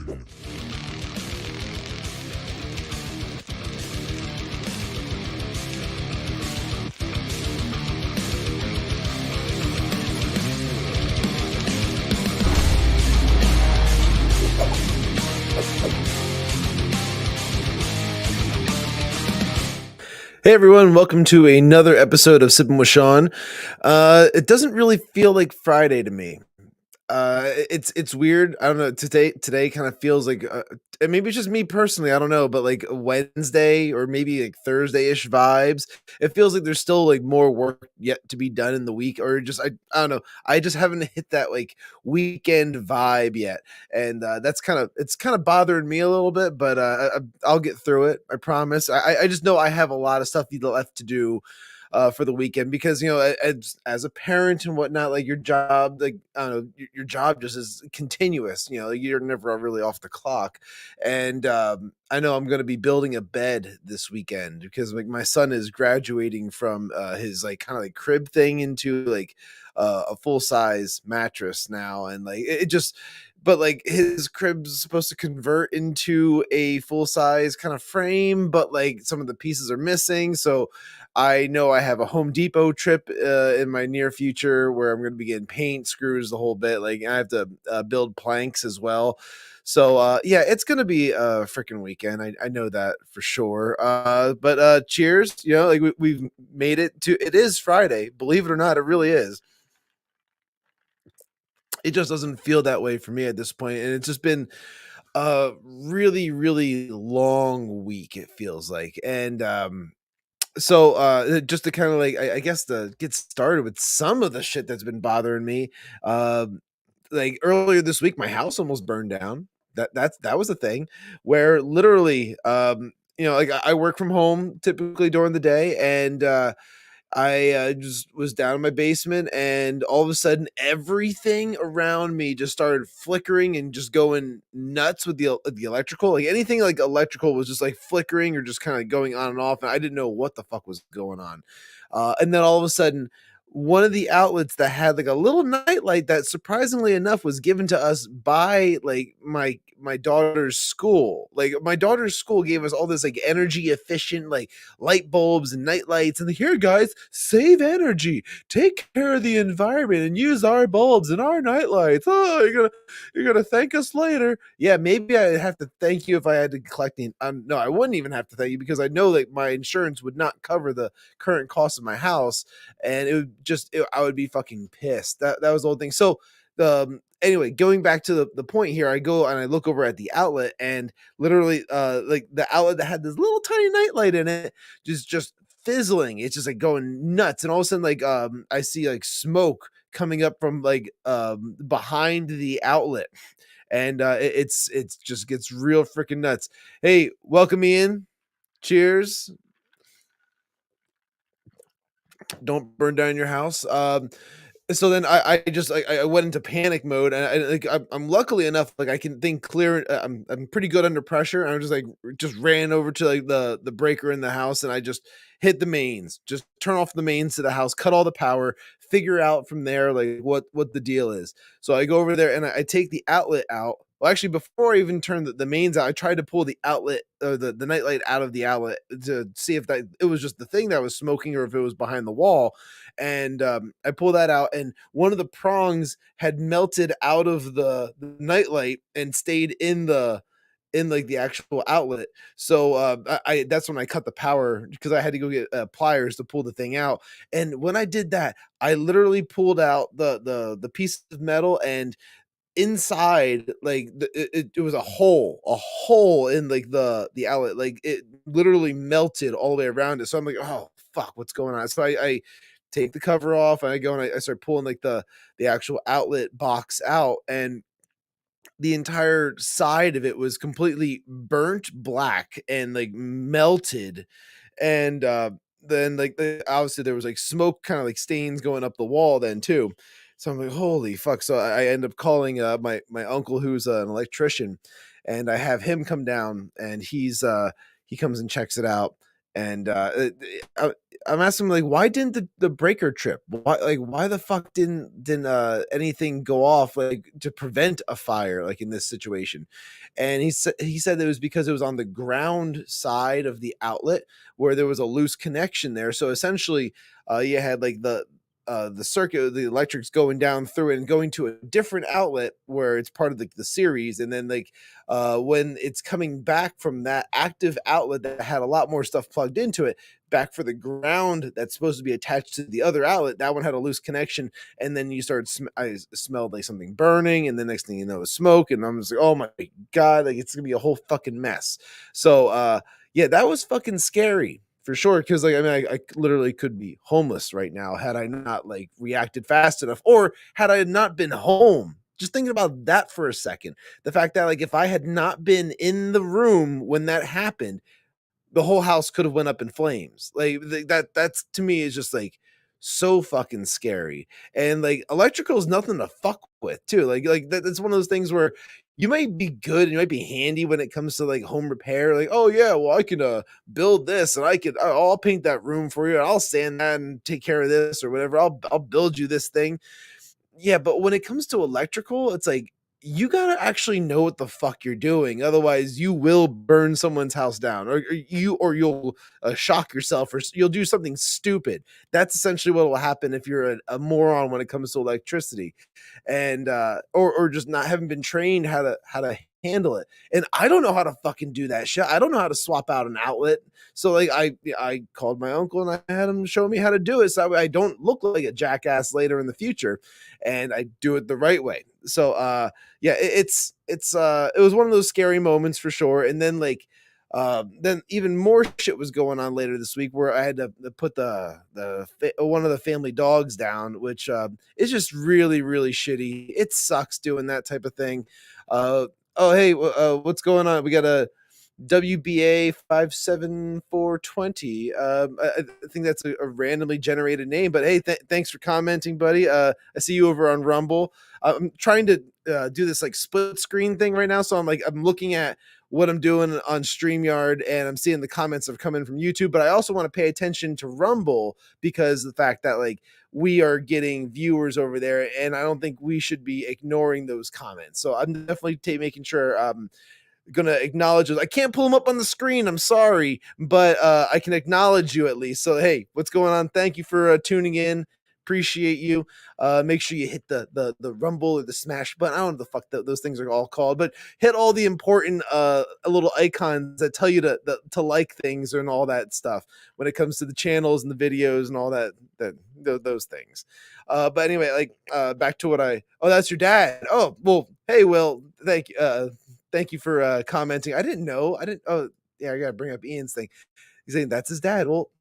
Hey everyone, welcome to another episode of Sippin with Shawn. It doesn't really feel like Friday to me. It's weird. I don't know. Today kind of feels like, and maybe it's just me personally. I don't know, but like a Wednesday or maybe like Thursday-ish vibes. It feels like there's still like more work yet to be done in the week, or just I don't know. I just haven't hit that like weekend vibe yet, and it's kind of bothering me a little bit. But I'll get through it. I promise. I just know I have a lot of stuff left to do for the weekend, because as a parent and whatnot, like your job, like I don't know, your job just is continuous. Like you're never really off the clock. And I know I'm going to be building a bed this weekend, because like my son is graduating from his like kind of like crib thing into like a full size mattress now, and like it just. But like his crib's supposed to convert into a full size kind of frame, but like some of the pieces are missing. So I know I have a Home Depot trip in my near future where I'm going to be getting paint, screws, the whole bit. Like I have to build planks as well. So yeah, it's going to be a freaking weekend. I know that for sure. But cheers. Like we've made it to, it is Friday. Believe it or not, it really is. It just doesn't feel that way for me at this point. And it's just been a really, really long week, it feels like. And so just to kind of like I guess to get started with some of the shit that's been bothering me, like earlier this week my house almost burned down. That was a thing where literally like I work from home typically during the day, and I just was down in my basement, and all of a sudden everything around me just started flickering and just going nuts with the electrical. Like anything like electrical was just like flickering or just kind of going on and off, and I didn't know what the fuck was going on. And then all of a sudden, one of the outlets that had like a little nightlight that surprisingly enough was given to us by like my daughter's school. Like my daughter's school gave us all this like energy efficient like light bulbs and night lights, and here guys, save energy, take care of the environment, and use our bulbs and our night lights. Oh, you're gonna thank us later. Yeah, maybe I'd have to thank you if I had to collect the no, I wouldn't even have to thank you, because I know that my insurance would not cover the current cost of my house, and it would just I would be fucking pissed. That was the whole thing. So anyway, going back to the point here, I go and I look over at the outlet, and literally like the outlet that had this little tiny nightlight in it just fizzling. It's just like going nuts, and all of a sudden like I see like smoke coming up from like behind the outlet, and it's just gets real freaking nuts. Hey, welcome me in. Cheers. Don't burn down your house. So then I just like I went into panic mode, and I'm luckily enough like I can think clear. I'm pretty good under pressure, and I just like just ran over to like the breaker in the house, and I just hit the mains, just turn off the mains to the house, cut all the power, figure out from there like what the deal is. So I go over there and I take the outlet out. Well, actually, before I even turned the mains out, I tried to pull the outlet or the nightlight out of the outlet to see if that it was just the thing that was smoking or if it was behind the wall. And I pull that out, and one of the prongs had melted out of the nightlight and stayed in like the actual outlet. So I that's when I cut the power, because I had to go get pliers to pull the thing out. And when I did that, I literally pulled out the piece of metal, and inside like it was a hole in like the outlet. Like it literally melted all the way around it. So I'm like, oh fuck, what's going on? So I take the cover off, and I go and I start pulling like the actual outlet box out, and the entire side of it was completely burnt black and like melted. And then like obviously there was like smoke kind of like stains going up the wall then too. So I'm like, holy fuck. So I end up calling my uncle, who's an electrician, and I have him come down, and he comes and checks it out. And I'm asking him, like, why didn't the breaker trip? Why the fuck didn't anything go off, like, to prevent a fire, like, in this situation? And he said it was because it was on the ground side of the outlet where there was a loose connection there. So essentially, you had like the circuit, the electrics going down through it and going to a different outlet where it's part of the series, and then like when it's coming back from that active outlet that had a lot more stuff plugged into it back for the ground that's supposed to be attached to the other outlet, that one had a loose connection, and then you started I smelled like something burning, and the next thing you know is smoke, and I'm just like, oh my god, like it's gonna be a whole fucking mess. So yeah, that was fucking scary for sure. Because like, I mean, I literally could be homeless right now had I not like reacted fast enough, or had I not been home. Just thinking about that for a second, the fact that like if I had not been in the room when that happened, the whole house could have went up in flames. Like that's to me is just like so fucking scary. And like electrical is nothing to fuck with too. That's one of those things where you might be good and you might be handy when it comes to like home repair. Like, oh yeah, well I can build this, and I'll paint that room for you, and I'll sand that and take care of this or whatever. I'll build you this thing. Yeah, but when it comes to electrical, it's like you gotta actually know what the fuck you're doing. Otherwise, you will burn someone's house down, or you'll shock yourself, or you'll do something stupid. That's essentially what will happen if you're a moron when it comes to electricity, and or just not haven't been trained how to handle it. And I don't know how to fucking do that shit. I don't know how to swap out an outlet. So like I called my uncle and I had him show me how to do it, so that way I don't look like a jackass later in the future, and I do it the right way. So yeah, it was one of those scary moments for sure. And then like then even more shit was going on later this week where I had to put one of the family dogs down, which is just really really shitty. It sucks doing that type of thing. Oh hey, what's going on? We got a WBA 57420. I think that's a randomly generated name, but hey, thanks for commenting, buddy. I see you over on Rumble. I'm trying to do this like split screen thing right now, so I'm looking at what I'm doing on StreamYard, and I'm seeing the comments that have come in from YouTube. But I also want to pay attention to Rumble because of the fact that like we are getting viewers over there, and I don't think we should be ignoring those comments. So I'm definitely making sure gonna acknowledge those. I can't pull them up on the screen. I'm sorry, but I can acknowledge you at least. So hey, what's going on? Thank you for tuning in. Appreciate you. Make sure you hit the rumble or the smash button. I don't know what the fuck those things are all called, but hit all the important little icons that tell you to like things and all that stuff when it comes to the channels and the videos and all those things. But anyway, like back to what oh, that's your dad. Oh well, hey Will, thank you for commenting. I didn't know. I didn't. Oh, yeah. I gotta bring up Ian's thing. He's saying that's his dad. Well,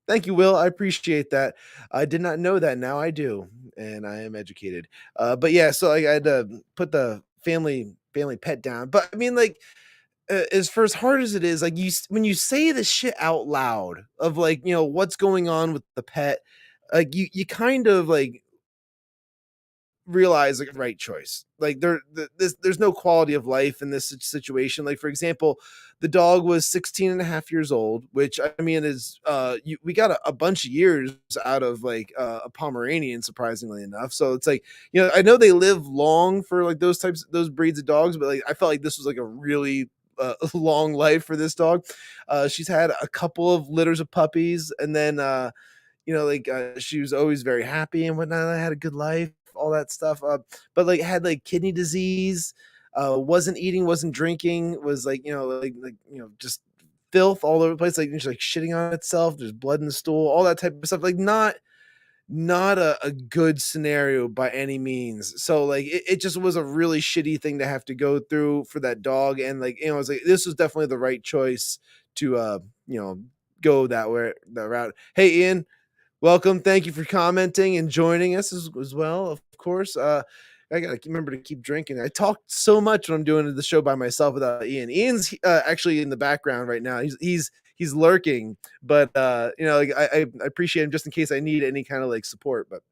thank you, Will. I appreciate that. I did not know that. Now I do, and I am educated. But yeah, so like, I had to put the family pet down. But I mean, like, as for as hard as it is, like when you say this shit out loud of like what's going on with the pet, like you kind of like realize like right choice. Like there's no quality of life in this situation. Like for example, the dog was 16 and a half years old, which I mean is we got a bunch of years out of like a Pomeranian, surprisingly enough. So it's like, I know they live long for like those breeds of dogs, but like I felt like this was like a really long life for this dog. She's had a couple of litters of puppies, and then she was always very happy and whatnot. I had a good life, all that stuff. But like had like kidney disease, wasn't eating, wasn't drinking, was like, just filth all over the place, like just like shitting on itself. There's blood in the stool, all that type of stuff. Like not a good scenario by any means. So like it just was a really shitty thing to have to go through for that dog. And like, I was like, this was definitely the right choice to go that route. Hey Ian, welcome. Thank you for commenting and joining us as well. Of course, I gotta remember to keep drinking. I talk so much when I'm doing the show by myself without Ian. Ian's actually in the background right now. He's lurking, but like I appreciate him just in case I need any kind of like support. But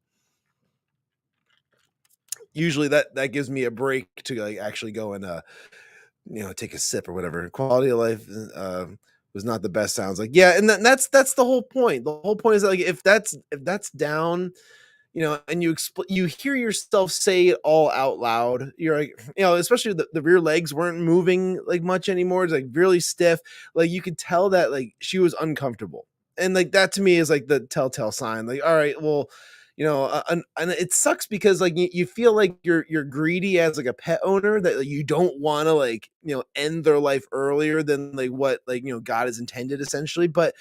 usually that gives me a break to like actually go and take a sip or whatever. Quality of life. was not the best sounds. Like, yeah, and that's the whole point. The whole point is that, like, if that's down, and you hear yourself say it all out loud. You're like, especially the rear legs weren't moving like much anymore. It's like really stiff. Like you could tell that like she was uncomfortable, and like that to me is like the telltale sign. Like, all right, well, and it sucks because like you feel like you're greedy as like a pet owner, that like, you don't want to like end their life earlier than like what like God has intended, essentially. But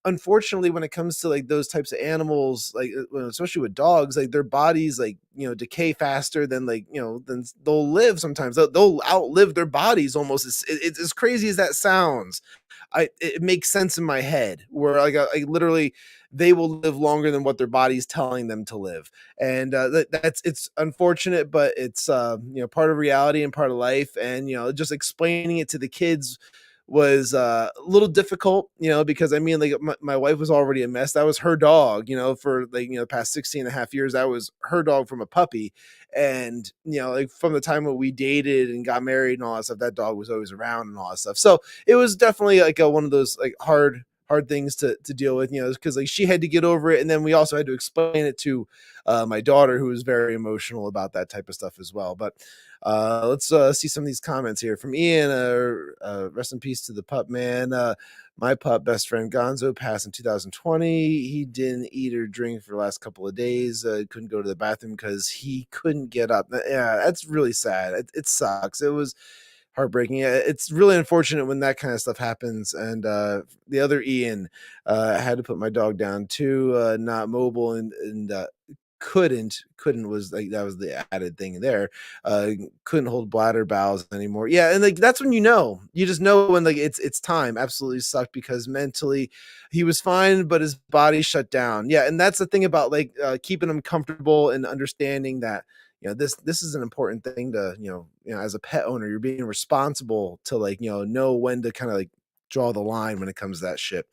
unfortunately, when it comes to like those types of animals, like especially with dogs, like their bodies like decay faster than like than they'll live. Sometimes they'll outlive their bodies almost. It's as crazy as that sounds. It makes sense in my head where like literally they will live longer than what their body's telling them to live. And that's it's unfortunate, but it's part of reality and part of life. And just explaining it to the kids was a little difficult, because I mean, like my wife was already a mess. That was her dog, for like, the past 16 and a half years. That was her dog from a puppy. And, like from the time when we dated and got married and all that stuff, that dog was always around and all that stuff. So it was definitely like one of those like hard things to deal with, because like she had to get over it. And then we also had to explain it to my daughter, who was very emotional about that type of stuff as well. But let's see some of these comments here from Ian. Rest in peace to the pup, man. My pup best friend Gonzo passed in 2020. He didn't eat or drink for the last couple of days. Couldn't go to the bathroom because he couldn't get up. Yeah, that's really sad. It sucks. It was heartbreaking. It's really unfortunate when that kind of stuff happens. And the other Ian, I had to put my dog down too, not mobile, and couldn't was like that was the added thing there. Couldn't hold bladder bowels anymore. Yeah, and like that's when you just know when like it's time. Absolutely sucked because mentally he was fine, but his body shut down. Yeah, and that's the thing about like keeping him comfortable and understanding that this is an important thing to as a pet owner, you're being responsible to like know when to kind of like draw the line when it comes to that shit.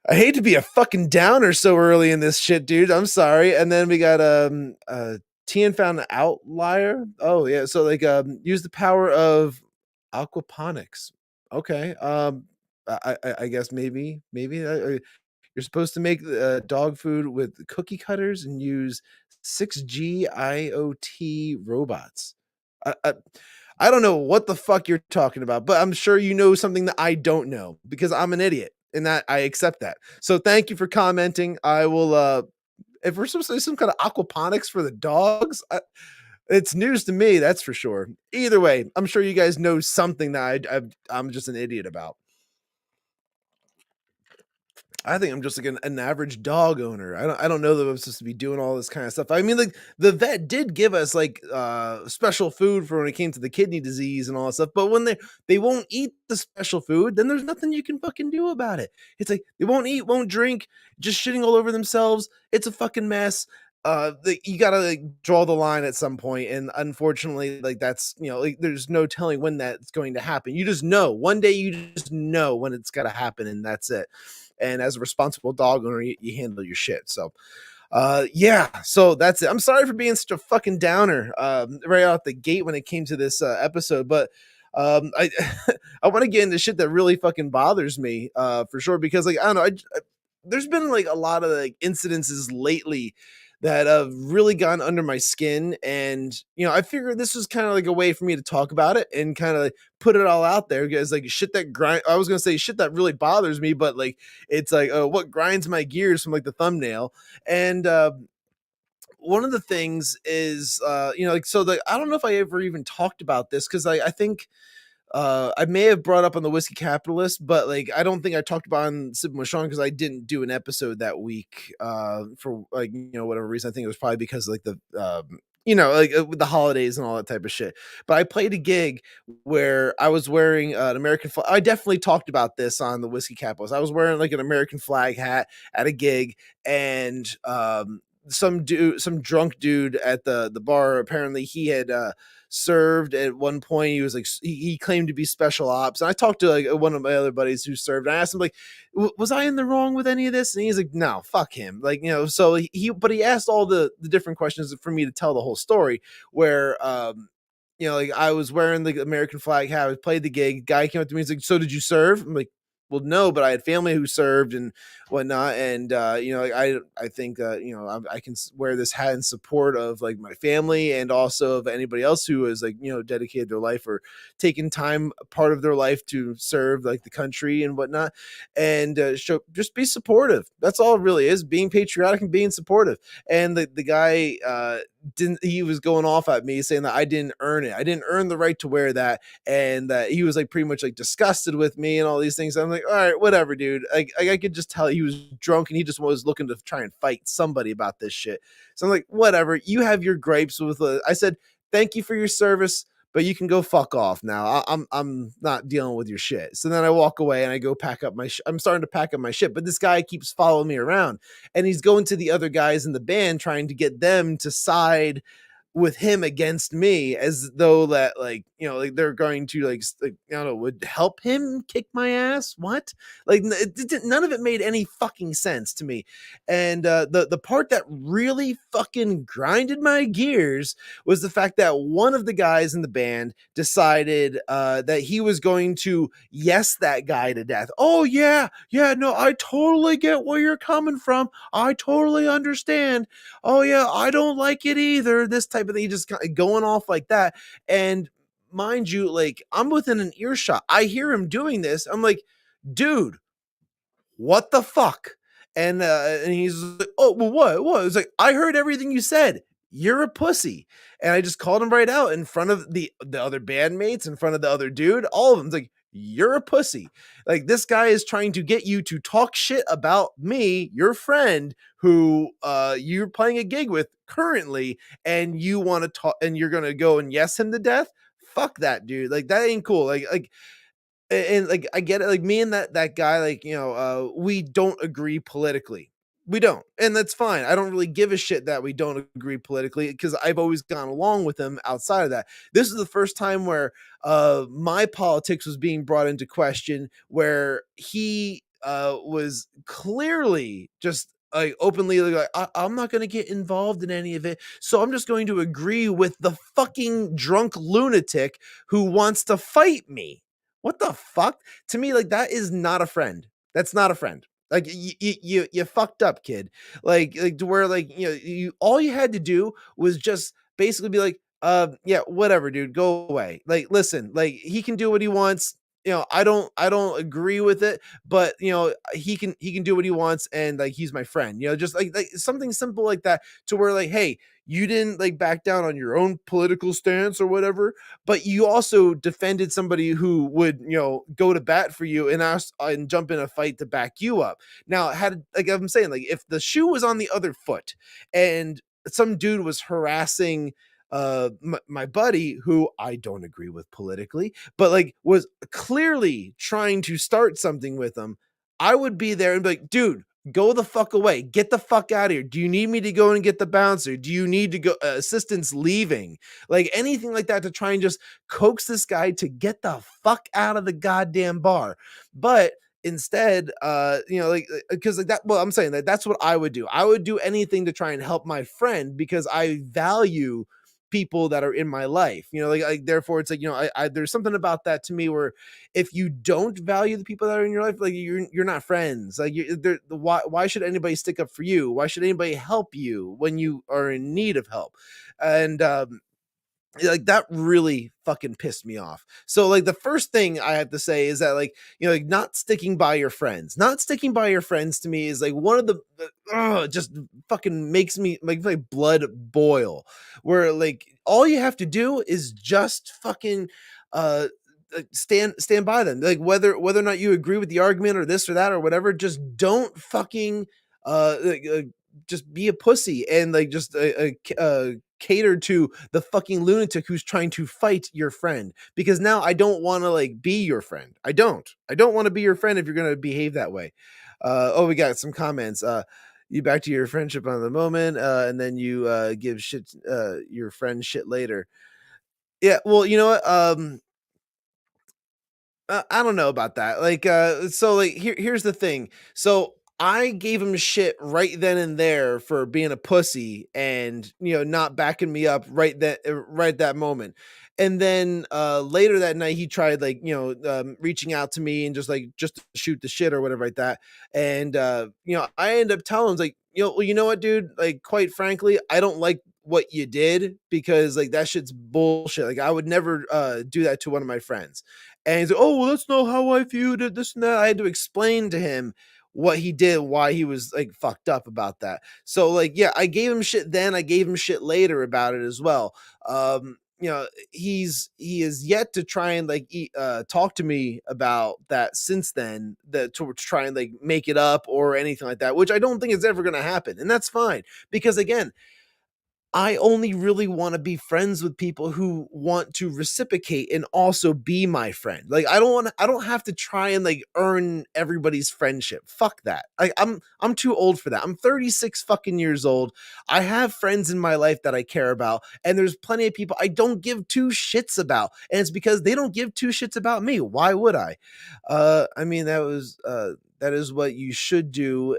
I hate to be a fucking downer so early in this shit, dude. I'm sorry. And then we got Tian found an outlier. Oh yeah, so like use the power of aquaponics. Okay. I guess maybe you're supposed to make dog food with cookie cutters and use 6G IoT robots. I, I don't know what the fuck you're talking about, but I'm sure you know something that I don't know because I'm an idiot and that I accept that. So thank you for commenting. I will if we're supposed to do some kind of aquaponics for the dogs, it's news to me, that's for sure. Either way, I'm sure you guys know something that I'm just an idiot about. I think I'm just like an average dog owner. I don't know that I'm supposed to be doing all this kind of stuff. I mean, like the vet did give us like special food for when it came to the kidney disease and all that stuff. But when they won't eat the special food, then there's nothing you can fucking do about it. It's like they won't eat, won't drink, just shitting all over themselves. It's a fucking mess. You gotta like draw the line at some point, and unfortunately, like that's like there's no telling when that's going to happen. You just know one day, you just know when it's gotta happen, and that's it. And as a responsible dog owner, you handle your shit. So yeah, so that's it. I'm sorry for being such a fucking downer right out the gate when it came to this episode, but I I want to get into shit that really fucking bothers me for sure, because like I don't know, there's been like a lot of like incidences lately that have really gone under my skin, and I figured this was kind of like a way for me to talk about it and kind of like put it all out there, because like shit that grind I was gonna say shit that really bothers me, but like it's like what grinds my gears from like the thumbnail. And one of the things is like so like I don't know if I ever even talked about this, because I think I may have brought up on the Whiskey Capitalist, but like I don't think I talked about on Sippin with Shawn because I didn't do an episode that week for like whatever reason. I think it was probably because like the like with the holidays and all that type of shit. But I played a gig where I was wearing an American flag. I definitely talked about this on the Whiskey Capitalist. I was wearing like an American flag hat at a gig, and some drunk dude at the bar, apparently he had served at one point. He was like he claimed to be special ops, and I talked to like one of my other buddies who served, and I asked him like, was I in the wrong with any of this? And he's like, no, fuck him. Like so but he asked all the different questions for me to tell the whole story, where like I was wearing the American flag hat, I played the gig, guy came up to me, he's like, so did you serve? I'm like, will know, but I had family who served and whatnot, and like, I think I can wear this hat in support of like my family and also of anybody else who has like dedicated their life or taken time part of their life to serve like the country and whatnot, and just be supportive. That's all it really is, being patriotic and being supportive. And the guy didn't he was going off at me saying that I didn't earn it. I didn't earn the right to wear that, and that he was like pretty much like disgusted with me and all these things. I'm like, all right, whatever, dude. I could just tell he was drunk and he just was looking to try and fight somebody about this shit. So I'm like, whatever. You have your gripes with. I said, thank you for your service, but you can go fuck off now. I'm not dealing with your shit. So then I walk away and I go pack up my. I'm starting to pack up my shit, but this guy keeps following me around, and he's going to the other guys in the band trying to get them to side with him against me, as though that like like they're going to like I don't know, would help him kick my ass. What? Like none of it made any fucking sense to me. And the part that really fucking grinded my gears was the fact that one of the guys in the band decided that he was going to yes that guy to death. Oh yeah, no, I totally get where you're coming from. I totally understand. Oh yeah, I don't like it either. This type of thing, just kind of going off like that. And mind you, like I'm within an earshot. I hear him doing this. I'm like, dude, what the fuck? And he's like, oh, well, what? It's like, I heard everything you said. You're a pussy. And I just called him right out in front of the other bandmates, in front of the other dude, all of them. It's like, you're a pussy. Like, this guy is trying to get you to talk shit about me, your friend, who you're playing a gig with currently, and you want to talk, and you're gonna go and yes him to death. Fuck that, dude. Like, that ain't cool. Like and like I get it, like me and that guy, like we don't agree politically. We don't, and that's fine. I don't really give a shit that we don't agree politically, because I've always gone along with him outside of that. This is the first time where my politics was being brought into question, where he was clearly just like openly like, I'm not going to get involved in any of it, so I'm just going to agree with the fucking drunk lunatic who wants to fight me. What the fuck? To me, like, that is not a friend. That's not a friend. Like, you fucked up, kid. Like to where like you all you had to do was just basically be like, yeah, whatever, dude, go away. Like, listen, like he can do what he wants. I don't agree with it, but he can do what he wants, and like he's my friend. Just like something simple like that, to where like, hey, you didn't like back down on your own political stance or whatever, but you also defended somebody who would go to bat for you and ask and jump in a fight to back you up. Now, had like I'm saying, like if the shoe was on the other foot and some dude was harassing my buddy, who I don't agree with politically, but like was clearly trying to start something with him, I would be there and be like, dude, go the fuck away. Get the fuck out of here. Do you need me to go and get the bouncer? Do you need to go assistance leaving? Like anything like that, to try and just coax this guy to get the fuck out of the goddamn bar. But instead, like, because like that, well, I'm saying that that's what I would do. I would do anything to try and help my friend, because I value people that are in my life. Like therefore it's like, I there's something about that to me, where if you don't value the people that are in your life, like you're not friends. Like why should anybody stick up for you? Why should anybody help you when you are in need of help? And like that really fucking pissed me off. So like the first thing I have to say is that like like not sticking by your friends, to me is like one of the just fucking makes me like my blood boil, where like all you have to do is just fucking stand by them, like whether or not you agree with the argument or this or that or whatever. Just don't fucking just be a pussy and like just cater to the fucking lunatic who's trying to fight your friend, because now I don't want to like be your friend. I don't want to be your friend if you're going to behave that way. Oh, we got some comments. You back to your friendship on the moment, and then you give shit your friend shit later. Yeah, well, you know what? I don't know about that. Like, so like here's the thing. So I gave him shit right then and there for being a pussy and not backing me up right that moment. And then later that night, he tried like reaching out to me and just to shoot the shit or whatever like that. And I end up telling him like, well, you know what, dude? Like, quite frankly, I don't like what you did because like that shit's bullshit. Like, I would never do that to one of my friends. And he's like, oh, well, that's not how I viewed it. This and that. I had to explain to him what he did, why he was like fucked up about that. So like, yeah, I gave him shit then. I gave him shit later about it as well. He is yet to try and like talk to me about that since then, that to try and like make it up or anything like that, which I don't think is ever going to happen, and that's fine because again, I only really want to be friends with people who want to reciprocate and also be my friend. Like I don't have to try and like earn everybody's friendship. Fuck that. I'm too old for that. I'm 36 fucking years old. I have friends in my life that I care about, and there's plenty of people I don't give two shits about. And it's because they don't give two shits about me. Why would I? I mean that is what you should do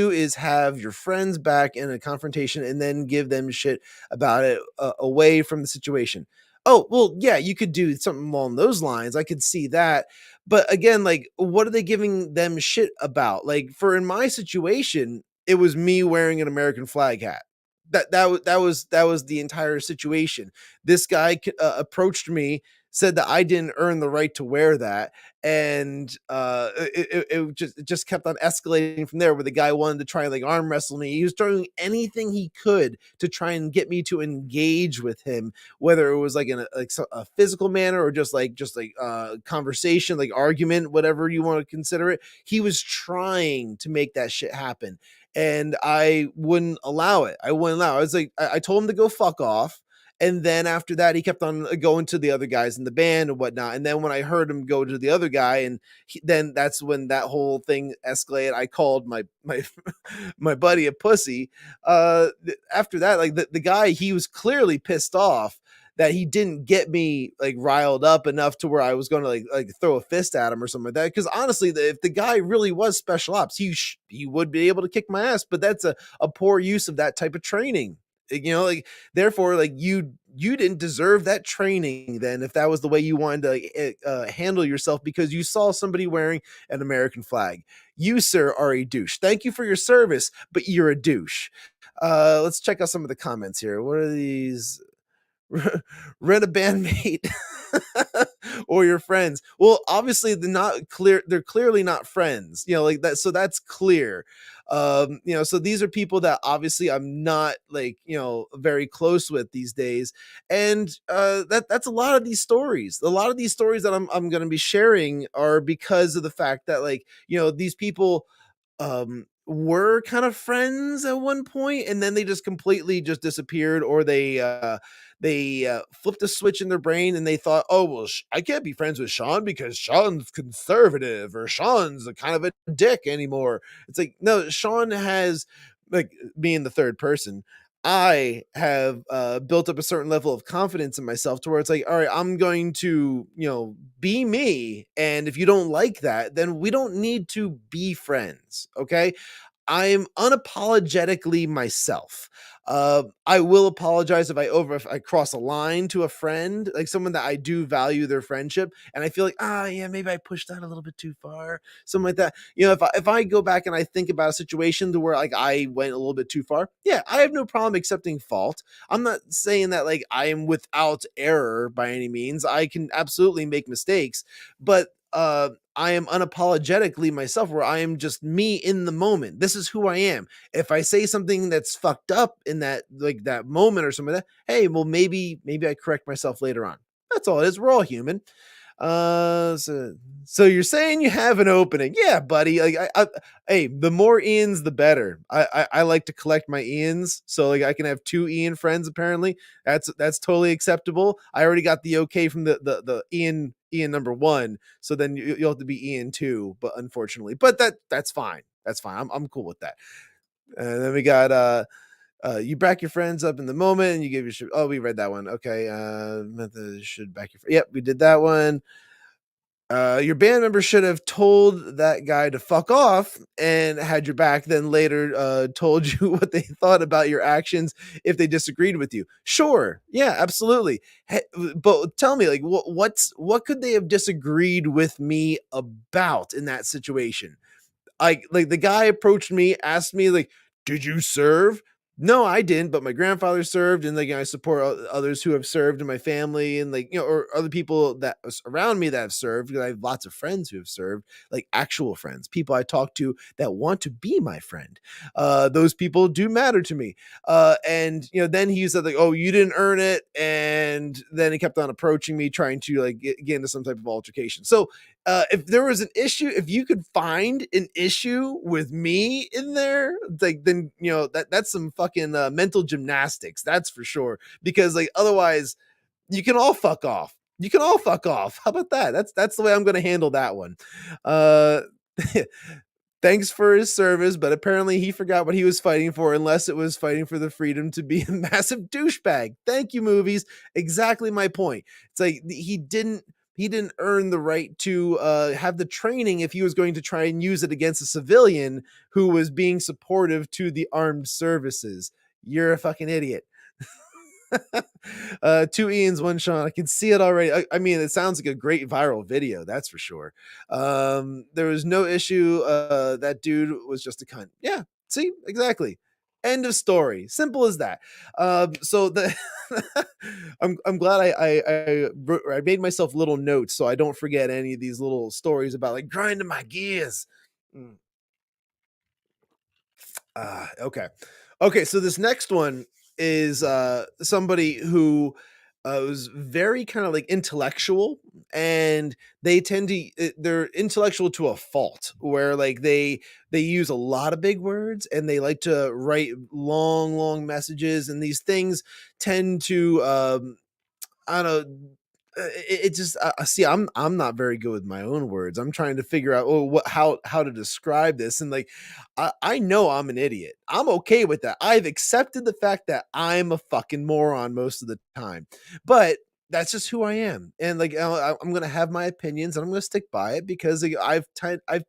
is have your friends back in a confrontation and then give them shit about it away from the situation. Oh, well, yeah, you could do something along those lines. I could see that. But again, like, what are they giving them shit about? Like, for in my situation, it was me wearing an American flag hat. That was the entire situation. This guy approached me, said that I didn't earn the right to wear that, and it just kept on escalating from there. Where the guy wanted to try and like arm wrestle me. He was doing anything he could to try and get me to engage with him, whether it was like in a physical manner or just like conversation, like argument, whatever you want to consider it. He was trying to make that shit happen, and I wouldn't allow it. I wouldn't allow it. I was like, I told him to go fuck off. And then after that, he kept on going to the other guys in the band and whatnot. And then when I heard him go to the other guy, and then that's when that whole thing escalated. I called my my buddy a pussy. After that, like the guy, he was clearly pissed off that he didn't get me like riled up enough to where I was going to like throw a fist at him or something like that. Because honestly, if the guy really was special ops, he would be able to kick my ass. But that's a poor use of that type of training. Like therefore, like you didn't deserve that training then if that was the way you wanted to handle yourself because you saw somebody wearing an American flag. You, sir, are a douche. Thank you for your service, but you're a douche. Let's check out some of the comments here. What are these? Rent a bandmate or your friends. Well, obviously they're clearly not friends, like that. So that's clear. So these are people that obviously I'm not like, very close with these days. And that's a lot of these stories. A lot of these stories that I'm going to be sharing are because of the fact that like, these people were kind of friends at one point and then they just completely just disappeared, or they flipped a switch in their brain and they thought, oh well, I can't be friends with Shawn because Shawn's conservative or Shawn's a kind of a dick anymore. It's like, no, Shawn has, like, being the third person, I have built up a certain level of confidence in myself to where it's like, all right, I'm going to, be me. And if you don't like that, then we don't need to be friends. Okay. I'm unapologetically myself. I will apologize if I cross a line to a friend, like someone that I do value their friendship, and I feel like, yeah, maybe I pushed that a little bit too far, something like that. If I go back and I think about a situation to where like I went a little bit too far, yeah, I have no problem accepting fault. I'm not saying that like I am without error by any means. I can absolutely make mistakes, but I am unapologetically myself, where I am just me in the moment. This is who I am. If I say something that's fucked up in that like that moment or something like that, hey, well maybe I correct myself later on. That's all it is. We're all human. So you're saying you have an opening? Yeah, buddy. Like, hey, the more Ians, the better. I like to collect my Ians, so like I can have two Ian friends. Apparently, that's totally acceptable. I already got the okay from the Ian number one, so then you'll have to be Ian two. But unfortunately, but that's fine. That's fine. I'm cool with that. And then we got you back your friends up in the moment and you give your oh, we read that one. Okay. Method should back your yep, we did that one. Your band member should have told that guy to fuck off and had your back, then later told you what they thought about your actions if they disagreed with you. Sure. Yeah, absolutely. But tell me, like, what could they have disagreed with me about in that situation? Like the guy approached me, asked me like, "Did you serve?" No, I didn't, but my grandfather served, and like I support others who have served in my family, and like or other people that was around me that have served. Because I have lots of friends who have served, like actual friends, people I talk to that want to be my friend. Those people do matter to me. And then he said like, "Oh, you didn't earn it," and then he kept on approaching me, trying to like get into some type of altercation. So if there was an issue, if you could find an issue with me in there, like then that's some fucking mental gymnastics, that's for sure. Because like otherwise, you can all fuck off. You can all fuck off. How about that? That's the way I'm gonna handle that one. Uh, Thanks for his service, but apparently he forgot what he was fighting for, unless it was fighting for the freedom to be a massive douchebag. Thank you, movies. Exactly my point. It's like he didn't earn the right to have the training if he was going to try and use it against a civilian who was being supportive to the armed services. You're a fucking idiot. Two Ians, one Shawn. I can see it already. I mean, it sounds like a great viral video, that's for sure. There was no issue. That dude was just a cunt. Yeah, see, exactly. End of story. Simple as that. So the I'm glad I made myself little notes so I don't forget any of these little stories about like grinding my gears. Mm. Okay. Okay, so this next one is somebody who was very kind of like intellectual, and they tend to they're intellectual to a fault, where like they use a lot of big words, and they like to write long messages, and these things tend to I don't know. It just see. I'm not very good with my own words. I'm trying to figure out how to describe this, and like I know I'm an idiot. I'm okay with that. I've accepted the fact that I'm a fucking moron most of the time, but that's just who I am. And like I'm gonna have my opinions, and I'm gonna stick by it because like, I've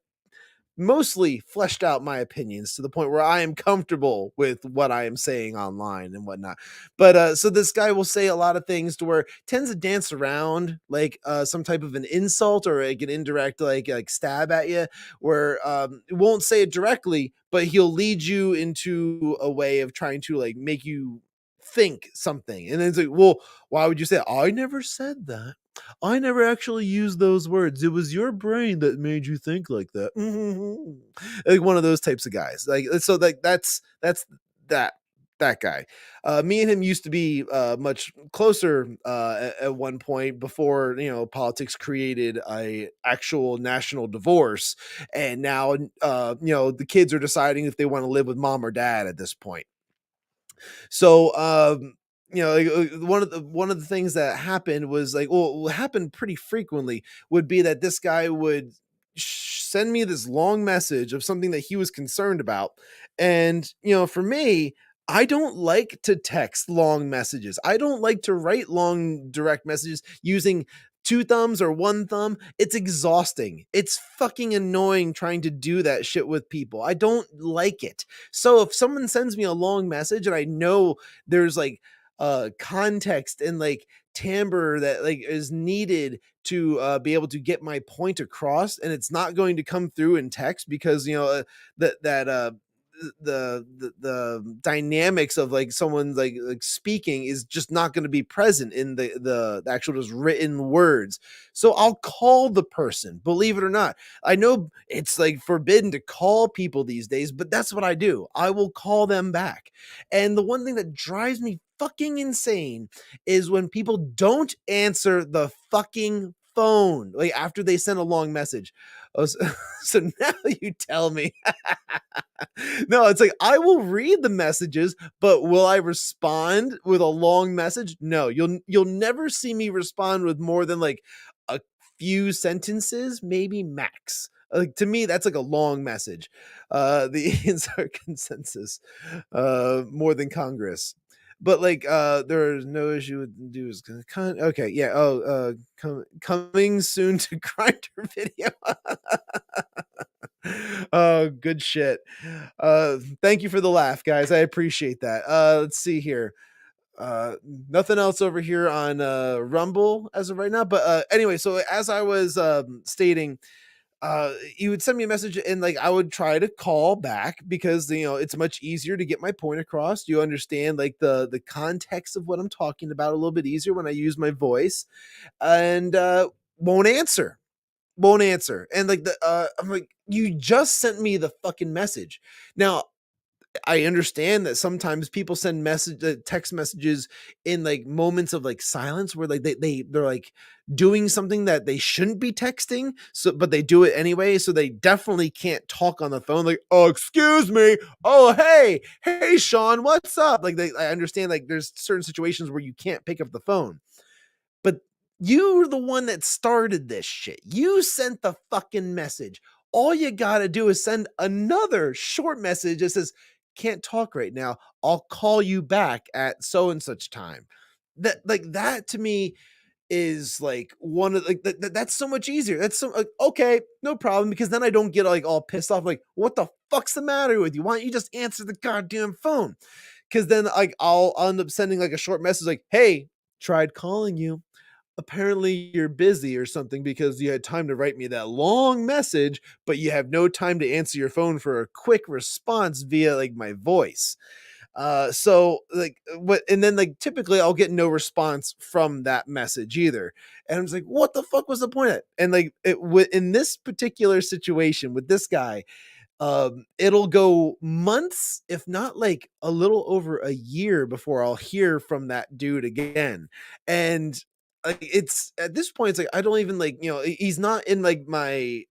mostly fleshed out my opinions to the point where I am comfortable with what I am saying online and whatnot. But so this guy will say a lot of things to where tends to dance around like some type of an insult or like an indirect like stab at you, where it won't say it directly, but he'll lead you into a way of trying to like make you think something. And then it's like, well, why would you say that? I never said that. I never actually used those words. It was your brain that made you think like that. Mhm. Like one of those types of guys. Like so, like that's that that guy. Me and him used to be much closer at one point before politics created a actual national divorce, and now the kids are deciding if they want to live with mom or dad at this point. So, like, one of the things that happened was like, well, what happened pretty frequently would be that this guy would send me this long message of something that he was concerned about, and for me. I don't like to text long messages. I don't like to write long direct messages using two thumbs or one thumb. It's exhausting. It's fucking annoying trying to do that shit with people. I don't like it. So if someone sends me a long message and I know there's like context and like timbre that like is needed to be able to get my point across, and it's not going to come through in text because that the dynamics of like someone like speaking is just not going to be present in the actual just written words. So I'll call the person, believe it or not. I know it's like forbidden to call people these days, but that's what I do. I will call them back. And the one thing that drives me fucking insane is when people don't answer the fucking phone like after they send a long message. Oh, so now you tell me. No, it's like I will read the messages, but will I respond with a long message? No, you'll never see me respond with more than like a few sentences, maybe max. Like to me, that's like a long message. The Ians are consensus, more than Congress. but like there's no issue with dudes. Okay, yeah. Oh, coming soon to Grinder video. Oh, good shit. Thank you for the laugh, guys. I appreciate that. Let's see here. Nothing else over here on Rumble as of right now. But anyway, so as I was stating, you would send me a message and like I would try to call back because it's much easier to get my point across. You understand like the context of what I'm talking about a little bit easier when I use my voice, and won't answer and like I'm like, you just sent me the fucking message. Now I understand that sometimes people send text messages in like moments of like silence where like they're like doing something that they shouldn't be texting, so but they do it anyway, so they definitely can't talk on the phone like, oh, excuse me, oh, hey Shawn, what's up, like I understand like there's certain situations where you can't pick up the phone, but you're the one that started this shit. You sent the fucking message. All you gotta do is send another short message that says, can't talk right now. I'll call you back at so and such time. That to me is like one of like that's so much easier. That's so like, okay, no problem, because then I don't get like all pissed off like, what the fuck's the matter with you? Why don't you just answer the goddamn phone? Because then like I'll end up sending like a short message like, hey, tried calling you, apparently you're busy or something because you had time to write me that long message, but you have no time to answer your phone for a quick response via like my voice. So like what, and then like typically I'll get no response from that message either. And I'm just like, what the fuck was the point of it? And like in this particular situation with this guy, it'll go months, if not like a little over a year before I'll hear from that dude again. And like it's at this point, it's like I don't even like, he's not in like my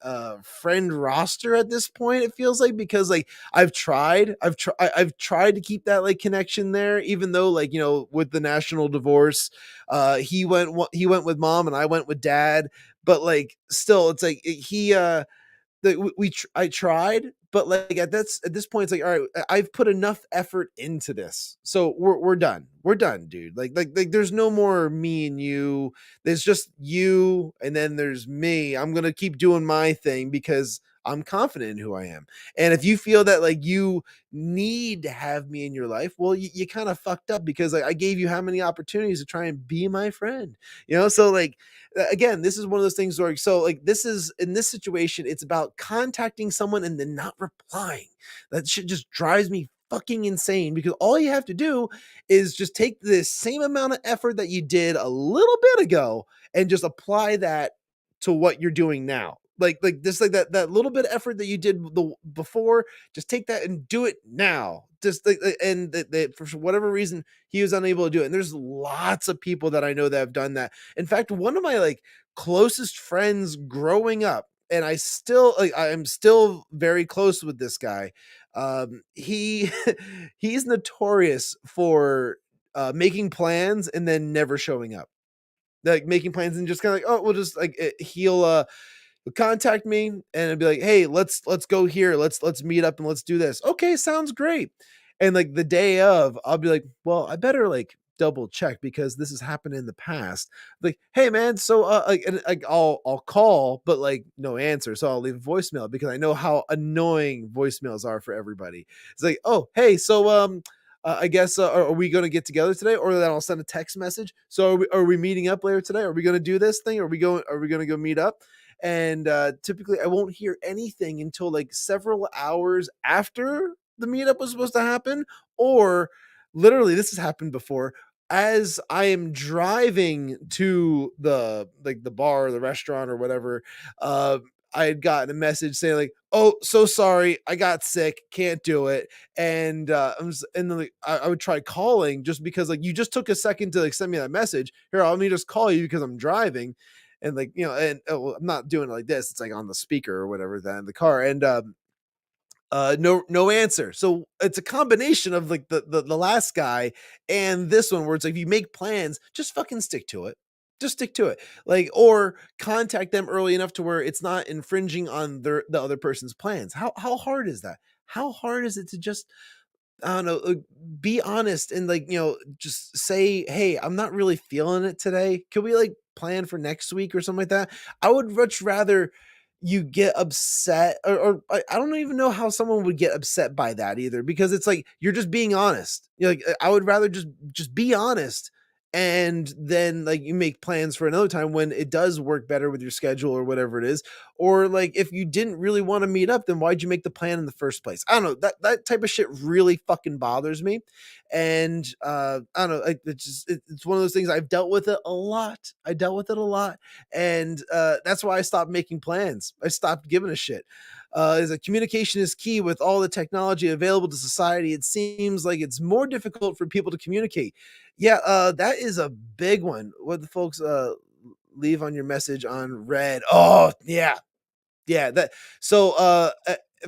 friend roster at this point, it feels like, because like I've tried to keep that like connection there, even though like, with the national divorce, he went with mom and I went with dad. But like still it's like I tried, but like at this point, it's like, all right, I've put enough effort into this, so we're done, dude. Like there's no more me and you. There's just you, and then there's me. I'm gonna keep doing my thing because I'm confident in who I am. And if you feel that like you need to have me in your life, well, you kind of fucked up, because like I gave you how many opportunities to try and be my friend, So like again, this is one of those things where, so like this is in this situation, it's about contacting someone and then not replying. That shit just drives me fucking insane, because all you have to do is just take the same amount of effort that you did a little bit ago and just apply that to what you're doing now. Like this, like that little bit of effort that you did before, just take that and do it now. Just like, and that for whatever reason he was unable to do it. And there's lots of people that I know that have done that. In fact, one of my like closest friends growing up, and I'm still very close with this guy. He he's notorious for making plans and then never showing up. Like making plans and just kind of like, oh, we'll just like he'll contact me and it'd be like, hey, let's go here, let's meet up and let's do this. Okay, sounds great. And like the day of, I'll be like, well, I better like double check because this has happened in the past. Like, hey man, so like, and, like I'll call, but like no answer, so I'll leave a voicemail because I know how annoying voicemails are for everybody. It's like, oh hey, so I guess are we going to get together today? Or then I'll send a text message. So are we meeting up later today? Are we going to do this thing? Are we going to go meet up? And typically I won't hear anything until like several hours after the meetup was supposed to happen, or literally this has happened before, as I am driving to the like the bar or the restaurant or whatever. I had gotten a message saying like, oh, so sorry, I got sick, can't do it. And and then like, I would try calling just because like you just took a second to like send me that message. Here, let me just call you because I'm driving. And like, and well, I'm not doing it like this. It's like on the speaker or whatever then in the car. And no answer. So it's a combination of like the last guy and this one, where it's like, if you make plans, just fucking stick to it. Just stick to it. Like, or contact them early enough to where it's not infringing on the other person's plans. How hard is that? How hard is it to just I don't know, be honest and like, just say, "Hey, I'm not really feeling it today. Can we like plan for next week or something like that?" I would much rather you get upset or I don't even know how someone would get upset by that either because it's like you're just being honest. You're like I would rather just be honest and then like you make plans for another time when it does work better with your schedule or whatever it is, or like if you didn't really want to meet up, then why'd you make the plan in the first place? I don't know. That type of shit really fucking bothers me. And I don't know, it's one of those things. I've dealt with it a lot. I dealt with it a lot. And that's why I stopped making plans. I stopped giving a shit. Is that communication is key with all the technology available to society. It seems like it's more difficult for people to communicate. Yeah, that is a big one. What the folks leave on your message on red. Oh, yeah. Yeah, that so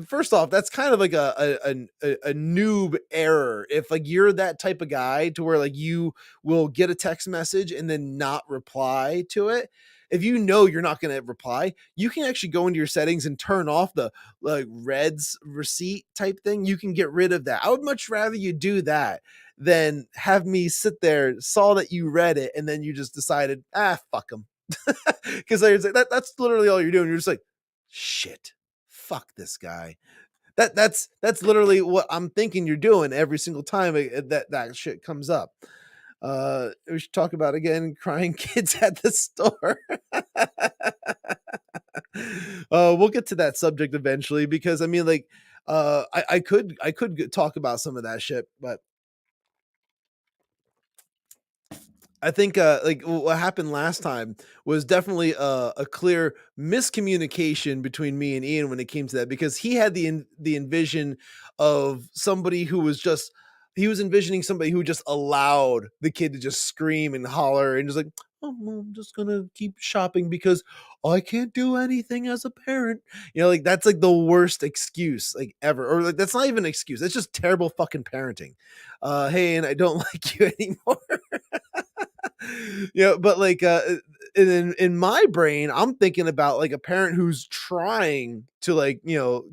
first off, that's kind of like a noob error. If like you're that type of guy to where like you will get a text message and then not reply to it. If you know you're not going to reply, you can actually go into your settings and turn off the like reds receipt type thing. You can get rid of that. I would much rather you do that than have me sit there, saw that you read it, and then you just decided, fuck them. Because that's literally all you're doing. You're just like, shit, fuck this guy. That's literally what I'm thinking you're doing every single time that shit comes up. We should talk about again crying kids at the store. We'll get to that subject eventually because I mean, like, I could talk about some of that shit, but I think like what happened last time was definitely a clear miscommunication between me and Ian when it came to that because he had the envision of somebody who was just he was envisioning somebody who just allowed the kid to just scream and holler and just like, oh well, I'm just gonna keep shopping because I can't do anything as a parent. Like that's like the worst excuse like ever, or like that's not even an excuse. That's just terrible fucking parenting. Hey, and I don't like you anymore. But like in my brain, I'm thinking about like a parent who's trying to like,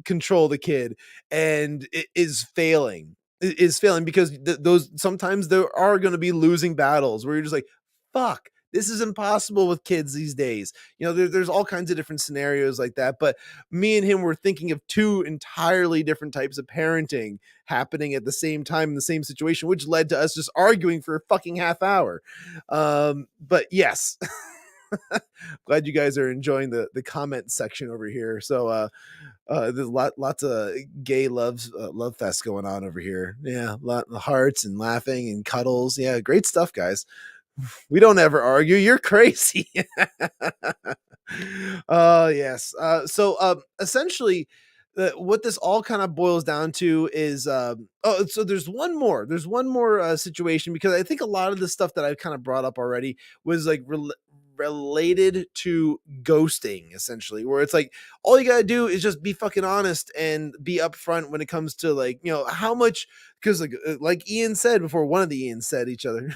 control the kid and it is failing. It is failing because those sometimes there are going to be losing battles where you're just like, fuck, this is impossible with kids these days. There's all kinds of different scenarios like that. But me and him were thinking of two entirely different types of parenting happening at the same time in the same situation, which led to us just arguing for a fucking half hour. But yes, glad you guys are enjoying the comment section over here. So there's lots of gay love fest going on over here. Yeah, lot of hearts and laughing and cuddles. Yeah, great stuff, guys. We don't ever argue. You're crazy. Yes. So essentially, what this all kind of boils down to is so there's one more situation because I think a lot of the stuff that I kind of brought up already was like related to ghosting, essentially, where it's like all you gotta do is just be fucking honest and be upfront when it comes to like how much, because like Ian said before, one of the Ians said each other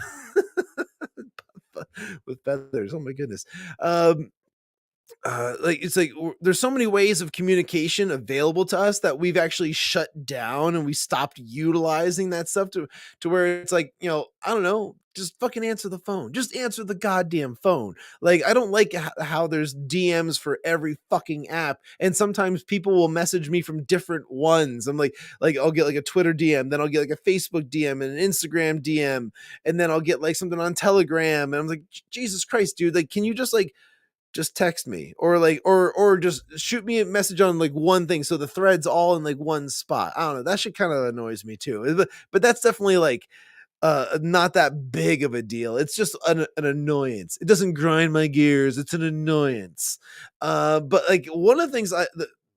with feathers. Oh my goodness. Like it's like there's so many ways of communication available to us that we've actually shut down and we stopped utilizing that stuff to where it's like, I don't know, just fucking answer the phone. Just answer the goddamn phone. Like I don't like how there's DMs for every fucking app, and sometimes people will message me from different ones. I'm like I'll get like a Twitter DM, then I'll get like a Facebook DM and an Instagram DM, and then I'll get like something on Telegram, and I'm like, Jesus Christ, dude, like can you just text me or like or just shoot me a message on like one thing so the thread's all in like one spot. I don't know, that shit kind of annoys me too, but that's definitely like not that big of a deal. It's just an annoyance. It doesn't grind my gears. It's an annoyance. But like one of the things